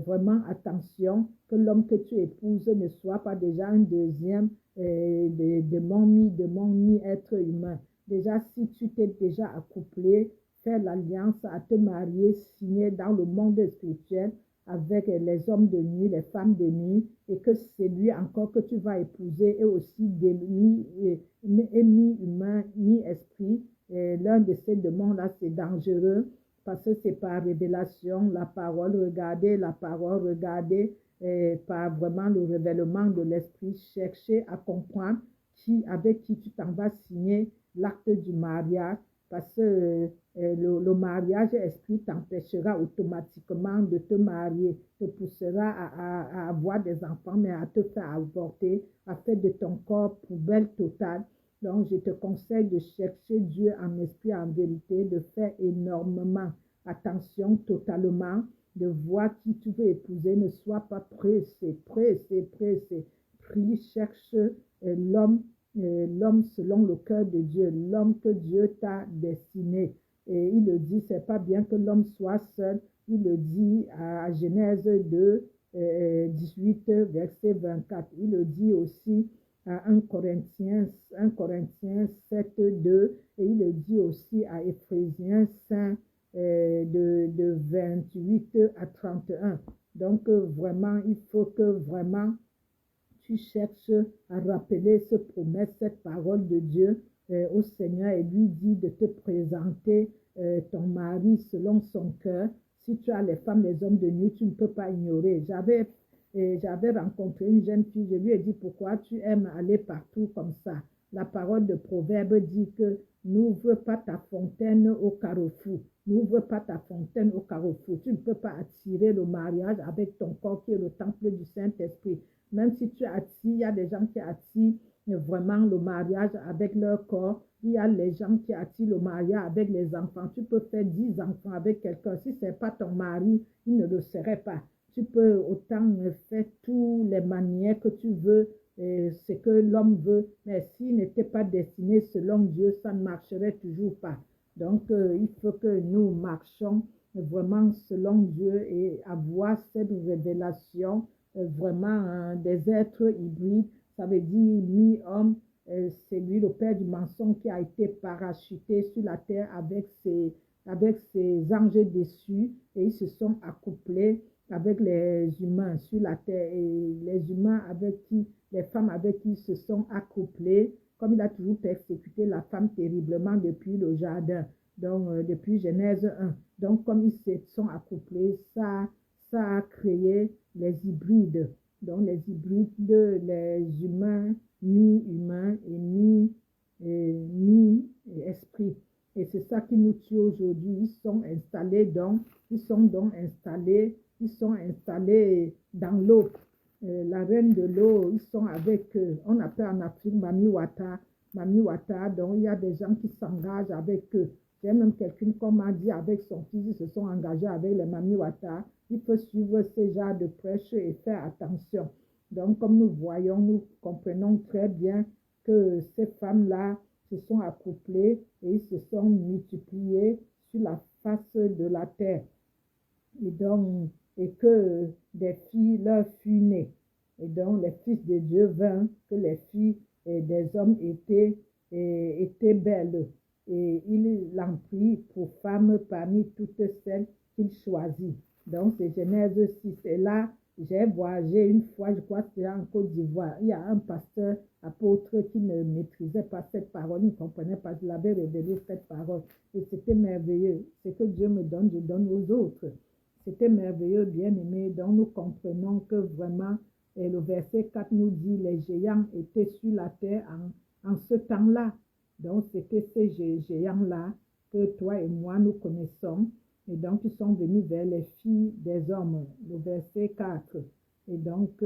vraiment attention, que l'homme que tu épouses ne soit pas déjà un deuxième de mon être humain. Déjà, si tu t'es déjà accouplé, faire l'alliance à te marier, signer dans le monde spirituel avec les hommes de nuit, les femmes de nuit, et que celui encore que tu vas épouser est aussi mi-humain, mi-esprit. L'un de ces démons-là, c'est dangereux parce que c'est par révélation, la parole, regardez, par vraiment le révèlement de l'esprit, chercher à comprendre avec qui tu t'en vas signer l'acte du mariage, parce que le mariage esprit t'empêchera automatiquement de te marier, te poussera à avoir des enfants, mais à te faire avorter, à faire de ton corps poubelle totale. Donc, je te conseille de chercher Dieu en esprit, en vérité, de faire énormément attention totalement, de voir qui tu veux épouser, ne sois pas pressé. Prie, cherche l'homme selon le cœur de Dieu, l'homme que Dieu t'a destiné. Et il le dit, c'est pas bien que l'homme soit seul. Il le dit à Genèse 2, 18, verset 24. Il le dit aussi à 1 Corinthiens 7, 2. Et il le dit aussi à Éphésiens 5, de 28 à 31. Donc, vraiment, il faut que vraiment tu cherches à rappeler cette promesse, cette parole de Dieu au Seigneur et lui dit de te présenter ton mari selon son cœur. Si tu as les femmes, les hommes de nuit, tu ne peux pas ignorer. J'avais rencontré une jeune fille, je lui ai dit pourquoi tu aimes aller partout comme ça. La parole de Proverbe dit que n'ouvre pas ta fontaine au carrefour. N'ouvre pas ta fontaine au carrefour. Tu ne peux pas attirer le mariage avec ton corps qui est le temple du Saint-Esprit. Même si tu attires, il y a des gens qui attirent vraiment le mariage avec leur corps. Il y a les gens qui attirent le mariage avec les enfants. Tu peux faire 10 enfants avec quelqu'un. Si ce n'est pas ton mari, il ne le serait pas. Tu peux autant faire toutes les manières que tu veux, ce que l'homme veut. Mais s'il n'était pas destiné selon Dieu, ça ne marcherait toujours pas. Donc, il faut que nous marchions vraiment selon Dieu et avoir cette révélation vraiment des êtres hybrides, ça veut dire mi-homme, c'est lui le père du mensonge qui a été parachuté sur la terre avec ses anges déçus et ils se sont accouplés avec les humains sur la terre et les humains avec qui, les femmes avec qui ils se sont accouplés, comme il a toujours persécuté la femme terriblement depuis le jardin, donc depuis Genèse 1. Donc comme ils se sont accouplés, ça a créé les hybrides. Donc les hybrides, les humains, mi-humains et mi-esprit. Et c'est ça qui nous tue aujourd'hui. Ils sont installés dans l'eau. La reine de l'eau, ils sont avec, on appelle en Afrique Mami Wata. Mami Wata, donc il y a des gens qui s'engagent avec eux. J'ai même quelqu'un qui m'a dit avec son fils, ils se sont engagés avec les Mami Wata. Il faut suivre ces genres de prêches et faire attention. Donc, comme nous voyons, nous comprenons très bien que ces femmes-là se sont accouplées et ils se sont multipliés sur la face de la terre. Et donc, et que des filles leur furent nées. Et donc, les fils de Dieu vinrent, que les filles des hommes étaient belles. Et il l'en prit pour femme parmi toutes celles qu'il choisit. Donc, c'est Genèse 6. Et là, j'ai voyagé une fois, je crois que c'était en Côte d'Ivoire. Il y a un pasteur apôtre qui ne maîtrisait pas cette parole, il ne comprenait pas. Je l'avais révélé cette parole. Et c'était merveilleux. Ce que Dieu me donne, je donne aux autres. C'était merveilleux, bien-aimé. Donc, nous comprenons que vraiment, le verset 4 nous dit, les géants étaient sur la terre en ce temps-là. Donc, c'était ces géants-là que toi et moi, nous connaissons. Et donc, ils sont venus vers les filles des hommes. Le verset 4. Et donc,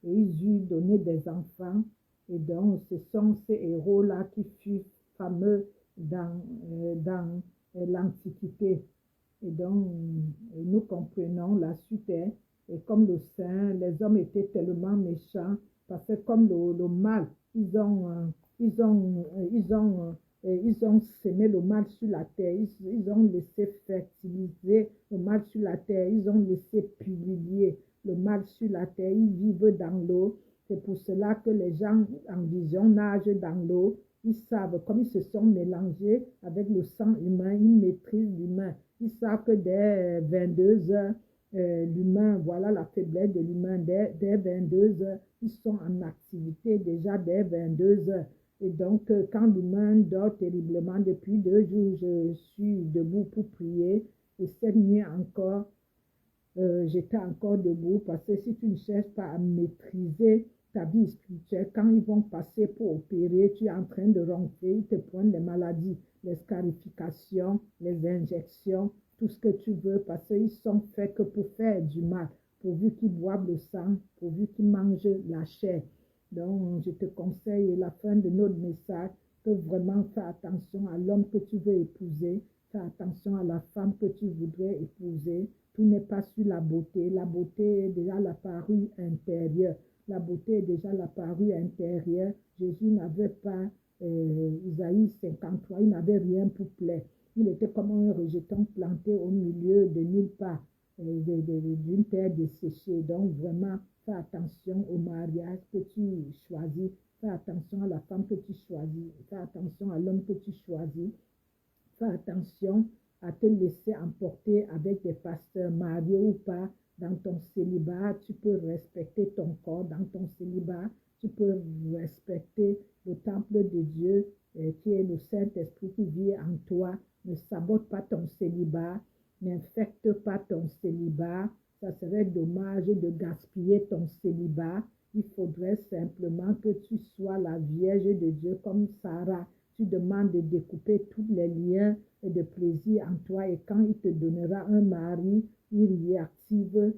ils eurent donné des enfants. Et donc, ce sont ces héros-là qui furent fameux dans l'Antiquité. Et donc, nous comprenons la suite. Et comme le Saint, les hommes étaient tellement méchants, parce que comme le mal, ils ont semé le mal sur la terre, ils ont laissé fertiliser le mal sur la terre, ils ont laissé publier le mal sur la terre, ils vivent dans l'eau. C'est pour cela que les gens en vision nagent dans l'eau. Ils savent, comme ils se sont mélangés avec le sang humain, ils maîtrisent l'humain. Ils savent que dès 22 heures, l'humain, voilà la faiblesse de l'humain, dès 22 heures, ils sont en activité déjà dès 22 heures. Et donc, quand l'humain dort terriblement, depuis 2 jours, je suis debout pour prier. Et cette nuit encore, j'étais encore debout parce que si tu ne cherches pas à maîtriser ta vie spirituelle, quand ils vont passer pour opérer, tu es en train de ronfler, ils te prennent les maladies, les scarifications, les injections, tout ce que tu veux, parce qu'ils sont faits que pour faire du mal, pourvu qu'ils boivent le sang, pourvu qu'ils mangent la chair. Donc, je te conseille la fin de notre message, que vraiment fais attention à l'homme que tu veux épouser, fais attention à la femme que tu voudrais épouser. Tout n'est pas sur la beauté. La beauté est déjà la parure intérieure. La beauté est déjà la parure intérieure. Jésus n'avait pas, Isaïe 53, il n'avait rien pour plaire. Il était comme un rejeton planté au milieu de nulle part, d'une terre desséchée. Donc vraiment, fais attention au mariage que tu choisis. Fais attention à la femme que tu choisis. Fais attention à l'homme que tu choisis. Fais attention à te laisser emporter avec des pasteurs mariés ou pas. Dans ton célibat, tu peux respecter ton corps. Dans ton célibat, tu peux respecter le temple de Dieu qui est le Saint-Esprit qui vit en toi. Ne sabote pas ton célibat. N'infecte pas ton célibat. Ça serait dommage de gaspiller ton célibat. Il faudrait simplement que tu sois la Vierge de Dieu comme Sarah. Tu demandes de découper tous les liens de plaisir en toi et quand il te donnera un mari, il y active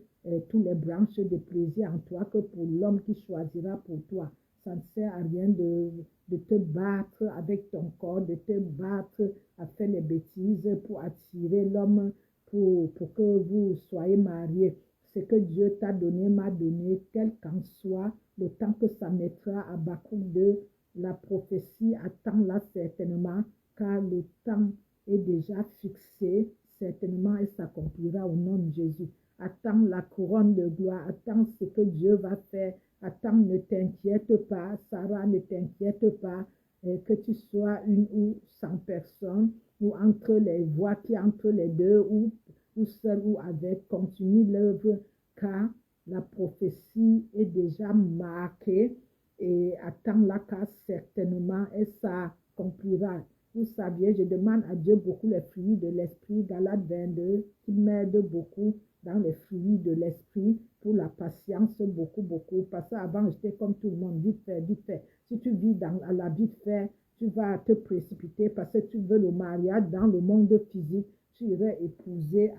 tous les branches de plaisir en toi que pour l'homme qui choisira pour toi. Ça ne sert à rien de te battre avec ton corps, de te battre à faire les bêtises pour attirer l'homme pour que vous soyez mariés. Ce que Dieu t'a donné m'a donné, quel qu'en soit le temps que ça mettra à Habakkuk 2. La prophétie attend-la certainement, car le temps est déjà fixé, certainement elle s'accomplira au nom de Jésus. Attends la couronne de gloire, attends ce que Dieu va faire, attends, ne t'inquiète pas, Sarah, ne t'inquiète pas, que tu sois une ou 100 personnes, ou entre les voix qui entre les deux, ou seul ou avec, continue l'œuvre, car la prophétie est déjà marquée, et attends-la car certainement elle s'accomplira. Vous saviez, je demande à Dieu beaucoup les fruits de l'esprit, Galates 22, qui m'aide beaucoup dans les fruits de l'esprit pour la patience, beaucoup, parce qu'avant j'étais comme tout le monde, vite fait, vite fait. Si tu vis à la vite fait, tu vas te précipiter parce que tu veux le mariage dans le monde physique. Tu irais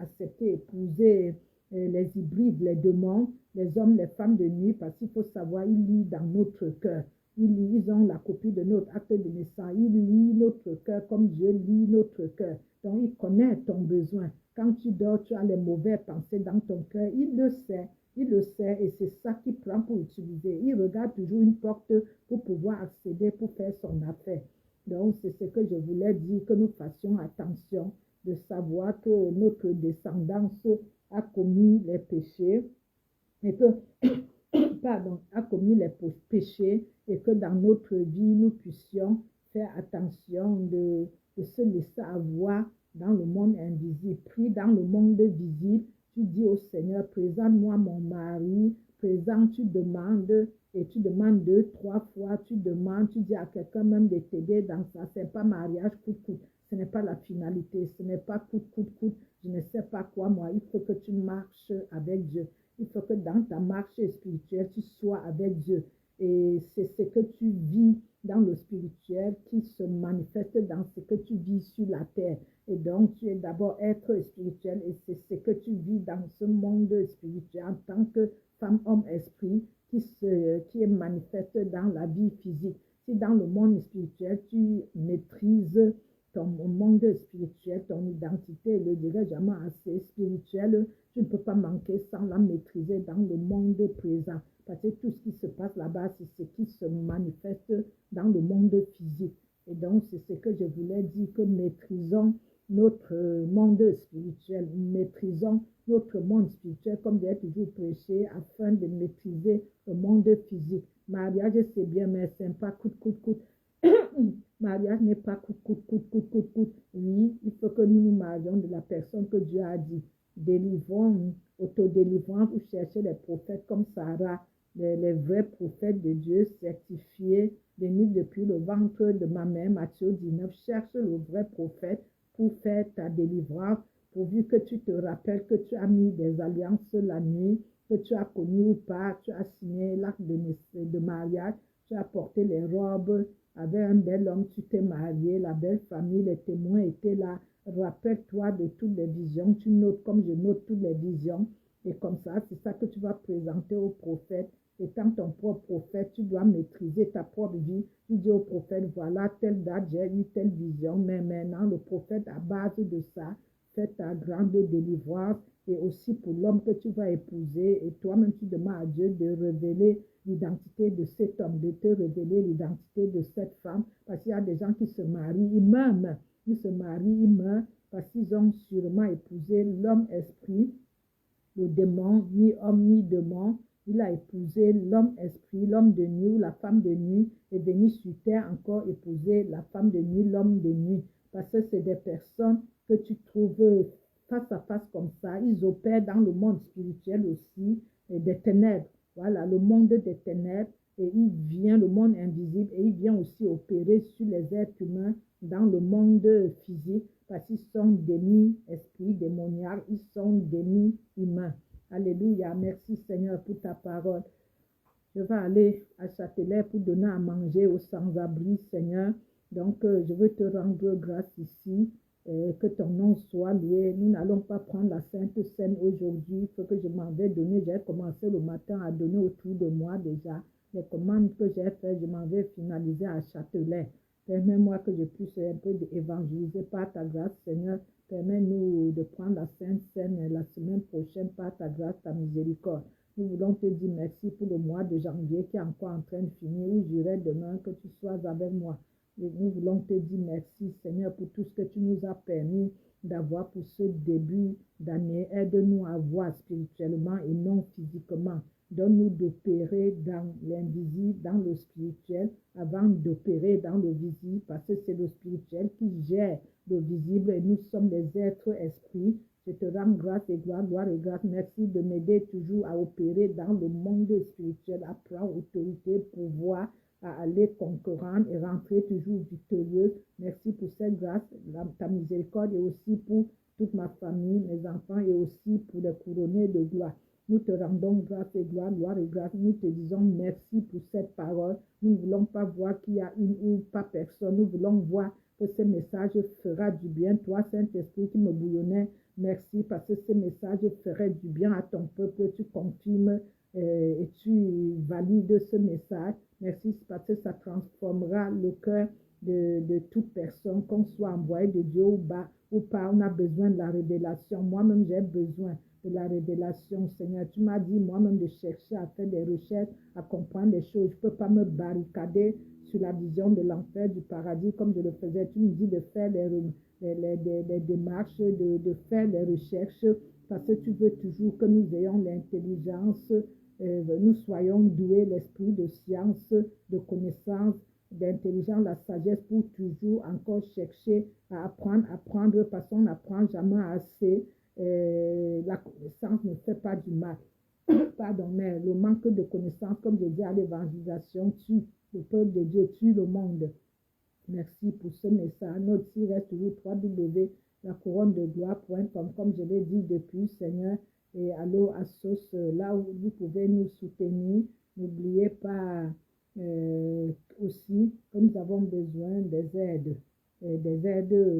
accepter, épouser les hybrides, les démons, les hommes, les femmes de nuit, parce qu'il faut savoir, ils lisent dans notre cœur. Ils ont la copie de notre acte de naissance. Ils lisent notre cœur comme Dieu lit notre cœur. Donc, il connaît ton besoin. Quand tu dors, tu as les mauvaises pensées dans ton cœur. Il le sait et c'est ça qu'il prend pour utiliser. Il regarde toujours une porte pour pouvoir accéder, pour faire son affaire. Donc, c'est ce que je voulais dire, que nous fassions attention de savoir que notre descendance a commis les péchés et que, pardon, a commis les péchés et que dans notre vie, nous puissions faire attention de se laisser avoir dans le monde invisible. Puis dans le monde visible, tu dis au Seigneur, présente-moi mon mari, tu demandes et tu demandes 2, 3 fois, tu demandes, tu dis à quelqu'un même de t'aider dans ça. Ce n'est pas mariage coûte. Ce n'est pas la finalité, ce n'est pas coûte, je ne sais pas quoi, moi. Il faut que tu marches avec Dieu. Il faut que dans ta marche spirituelle, tu sois avec Dieu. Et c'est ce que tu vis dans le spirituel qui se manifeste dans ce que tu vis sur la terre. Et donc, tu es d'abord être spirituel et c'est ce que tu vis dans ce monde spirituel en tant que femme, homme, esprit qui est manifeste dans la vie physique. Si dans le monde spirituel, tu maîtrises ton monde spirituel, ton identité, le dirais jamais assez spirituel, tu ne peux pas manquer sans la maîtriser dans le monde présent. Parce que tout ce qui se passe là-bas, c'est ce qui se manifeste dans le monde physique. Et donc, c'est ce que je voulais dire, que maîtrisons notre monde spirituel, maîtrisons notre monde spirituel, comme j'ai toujours prêché, afin de maîtriser le monde physique. Mariage, c'est bien, mais c'est pas coûte. Mariage n'est pas coûte. Oui, il faut que nous nous marions de la personne que Dieu a dit. Délivrons, autodélivrons, vous cherchez les prophètes comme Sarah, les vrais prophètes de Dieu certifiés, bénis depuis le ventre de ma mère, Matthieu 19. Cherche le vrai prophète pour faire ta délivrance, pourvu que tu te rappelles que tu as mis des alliances la nuit, que tu as connu ou pas, tu as signé l'acte de mariage, tu as porté les robes avec un bel homme, tu t'es marié, la belle famille, les témoins étaient là. Rappelle-toi de toutes les visions, tu notes comme je note toutes les visions. Et comme ça, c'est ça que tu vas présenter au prophète. Étant ton propre prophète, tu dois maîtriser ta propre vie. Tu dis au prophète, voilà, telle date, j'ai eu telle vision. Mais maintenant, le prophète, à base de ça, fait ta grande délivrance. Et aussi pour l'homme que tu vas épouser. Et toi-même, tu demandes à Dieu de révéler l'identité de cet homme, de te révéler l'identité de cette femme. Parce qu'il y a des gens qui se marient, ils meurent. Ils se marient, ils meurent parce qu'ils ont sûrement épousé l'homme esprit, le démon, ni homme ni démon. Il a épousé l'homme esprit, l'homme de nuit ou la femme de nuit, et venu sur terre encore épouser la femme de nuit, l'homme de nuit. Parce que c'est des personnes que tu trouves face à face comme ça. Ils opèrent dans le monde spirituel aussi, et des ténèbres. Voilà, le monde des ténèbres. Et il vient, le monde invisible, et il vient aussi opérer sur les êtres humains dans le monde physique, parce qu'ils sont demi-esprits démoniaques, ils sont demi-humains. Alléluia, merci Seigneur pour ta parole. Je vais aller à Châtelet pour donner à manger aux sans-abri, Seigneur. Donc, je veux te rendre grâce ici, que ton nom soit loué. Nous n'allons pas prendre la Sainte Seine aujourd'hui, ce que je m'en vais donner. J'ai commencé le matin à donner autour de moi déjà. Les commandes que j'ai faites, je m'en vais finaliser à Châtelet. Permets-moi que je puisse un peu évangéliser par ta grâce, Seigneur. Permets-nous de prendre la Sainte Seine la semaine prochaine par ta grâce, ta miséricorde. Nous voulons te dire merci pour le mois de janvier qui est encore en train de finir, où j'irai demain, que tu sois avec moi. Et nous voulons te dire merci, Seigneur, pour tout ce que tu nous as permis d'avoir pour ce début d'année. Aide-nous à voir spirituellement et non physiquement. Donne-nous d'opérer dans l'invisible, dans le spirituel, avant d'opérer dans le visible, parce que c'est le spirituel qui gère le visible et nous sommes des êtres esprits. Je te rends grâce et gloire et grâce. Merci de m'aider toujours à opérer dans le monde spirituel, à prendre autorité, pouvoir, à aller conquérant et rentrer toujours victorieux. Merci pour cette grâce, ta miséricorde et aussi pour toute ma famille, mes enfants et aussi pour les couronnés de gloire. Nous te rendons grâce et gloire et grâce. Nous te disons merci pour cette parole. Nous ne voulons pas voir qu'il y a une ou pas personne. Nous voulons voir que ce message fera du bien. Toi, Saint-Esprit qui me bouillonnais, merci parce que ce message ferait du bien à ton peuple. Tu confirmes et tu valides ce message. Merci parce que ça transformera le cœur de toute personne, qu'on soit envoyé de Dieu ou pas. On a besoin de la révélation. Moi-même, j'ai besoin de la révélation, Seigneur. Tu m'as dit moi-même de chercher à faire des recherches, à comprendre des choses. Je ne peux pas me barricader sur la vision de l'enfer, du paradis, comme je le faisais. Tu me dis de faire les démarches, de faire des recherches, parce que tu veux toujours que nous ayons l'intelligence, nous soyons doués, l'esprit de science, de connaissance, d'intelligence, la sagesse pour toujours encore chercher à apprendre, parce qu'on n'apprend jamais assez. La connaissance ne fait pas du mal. Pardon, mais le manque de connaissance, comme je dis à l'évangélisation, tue le peuple de Dieu, tue le monde. Merci pour ce message. Notre site reste toujours www.lacouronne-de-gloire.com, comme je l'ai dit depuis, Seigneur. Et allô à Sauce, là où vous pouvez nous soutenir. N'oubliez pas aussi que nous avons besoin des aides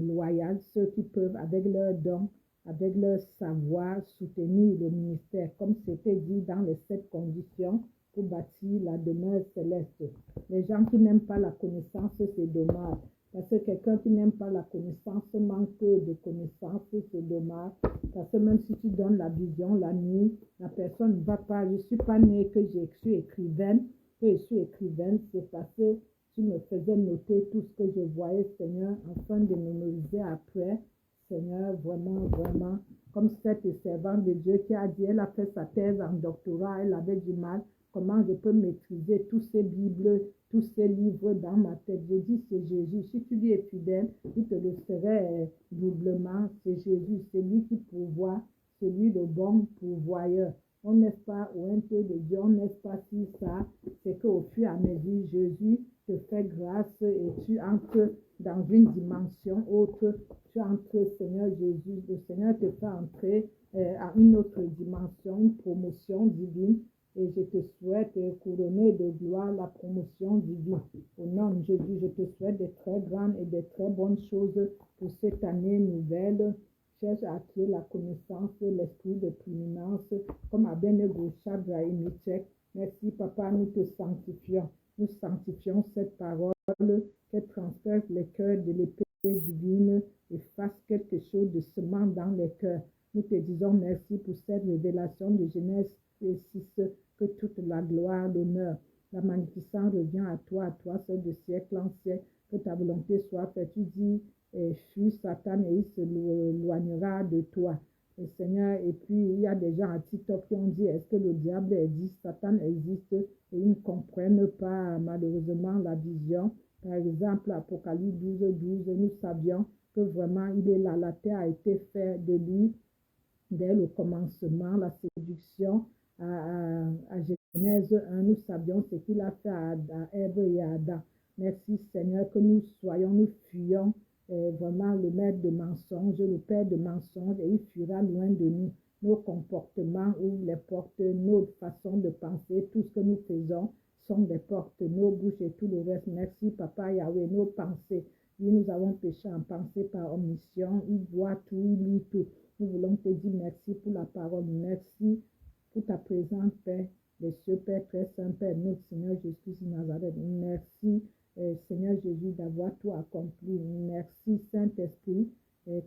loyales, ceux qui peuvent, avec leurs dons, avec leur savoir, soutenir le ministère, comme c'était dit dans les 7 conditions pour bâtir la demeure céleste. Les gens qui n'aiment pas la connaissance, c'est dommage. Parce que quelqu'un qui n'aime pas la connaissance manque de connaissance, c'est dommage. Parce que même si tu donnes la vision la nuit, la personne ne va pas. Je ne suis pas née que je suis écrivaine. Que je suis écrivaine, c'est parce que tu me faisais noter tout ce que je voyais, Seigneur, afin de mémoriser après. Seigneur, vraiment, vraiment, comme cette servante de Dieu qui a dit, elle a fait sa thèse en doctorat, elle avait du mal. Comment je peux maîtriser tous ces Bibles, tous ces livres dans ma tête? Je dis, c'est Jésus. Si tu lui es fidèle, il te le ferait doublement. C'est Jésus, c'est lui qui pourvoit, c'est lui le bon pourvoyeur. On n'est pas au peu de Dieu, on n'est pas si ça. C'est qu'au fur et à mesure, Jésus te fait grâce et tu entres dans une dimension autre. Tu entres, Seigneur Jésus. Le Seigneur te fait entrer à une autre dimension, une promotion divine. Et je te souhaite couronner de gloire la promotion divine. Au nom de Jésus, je te souhaite des très grandes et des très bonnes choses pour cette année nouvelle. Cherche à acquérir la connaissance, l'esprit de prééminence, comme Abednego, Shadrach et Meshach. Merci, Papa, nous te sanctifions. Nous sanctifions cette parole, qu'elle transperce les cœurs de l'épée divine et fasse quelque chose de semant dans les cœurs. Nous te disons merci pour cette révélation de Genèse 6, que toute la gloire, l'honneur, la magnificence revient à toi, seul de siècle en siècle, que ta volonté soit faite. Tu dis, fuis Satan et il se éloignera de toi. Et Seigneur, et puis il y a des gens à TikTok qui ont dit, est-ce que le diable existe, Satan existe, et ils ne comprennent pas malheureusement la vision. Par exemple, Apocalypse 12, nous savions que vraiment il est là, la terre a été faite de lui dès le commencement, la séduction. À Genèse 1, nous savions ce qu'il a fait à Ève et à Adam. Merci Seigneur que nous fuyons vraiment le maître de mensonges, le père de mensonges, et il fuira loin de nous. Nos comportements ouvrent les portes, nos façons de penser, tout ce que nous faisons sont des portes, nos bouches et tout le reste. Merci Papa Yahweh, nos pensées. Oui, nous avons péché en pensée par omission. Il voit tout, il lit tout. Nous voulons te dire merci pour la parole. Merci pour ta présence, Père, les cieux, Père très saint, Père, notre Seigneur Jésus de Nazareth. Merci, Seigneur Jésus, d'avoir tout accompli. Merci, Saint-Esprit,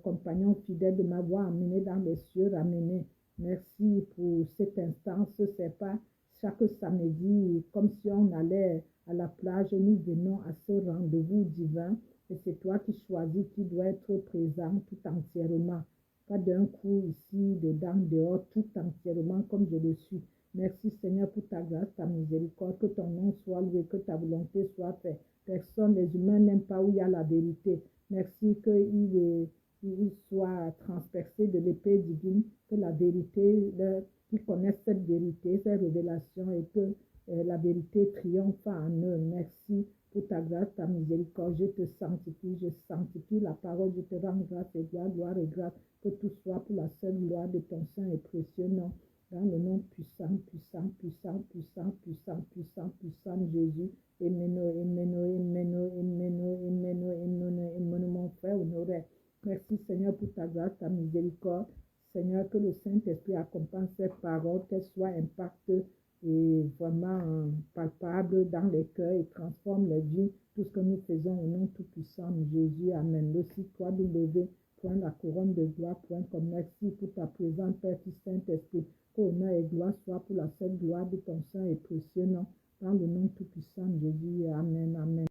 compagnon fidèle de m'avoir amené dans les cieux, ramené. Merci pour cette instance. C'est pas chaque samedi, comme si on allait à la plage, nous venons à ce rendez-vous divin. Et c'est toi qui choisis qui doit être présent tout entièrement. Pas d'un coup ici, dedans, dehors, tout entièrement comme je le suis. Merci Seigneur pour ta grâce, ta miséricorde, que ton nom soit loué, que ta volonté soit faite. Personne, les humains n'aiment pas où il y a la vérité. Merci qu'il soit transpercé de l'épée divine, que la vérité, qu'ils connaissent cette vérité, cette révélation et que la vérité triomphe en eux. Merci pour ta grâce, ta miséricorde. Je te sanctifie la parole, je te rends grâce et gloire et grâce, que tout soit pour la seule gloire de ton saint et précieux nom. dans le nom puissant, puissant, puissant, puissant, puissant, puissant, puissant de Jésus. Mon frère honoré. Merci Seigneur pour ta grâce, ta miséricorde. Seigneur, que le Saint-Esprit accompagne ces paroles, qu'elles soient impactées et vraiment palpables dans les cœurs et transforme les vies. Tout ce que nous faisons au nom tout-puissant de Jésus. Amen. Le site www.lacouronnedeGloire.com. Merci pour ta présence, Père, Fils, Saint-Esprit. Honneur et gloire soit pour la seule gloire de ton Saint et précieux nom. Dans le nom tout-puissant de Jésus. Amen. Amen.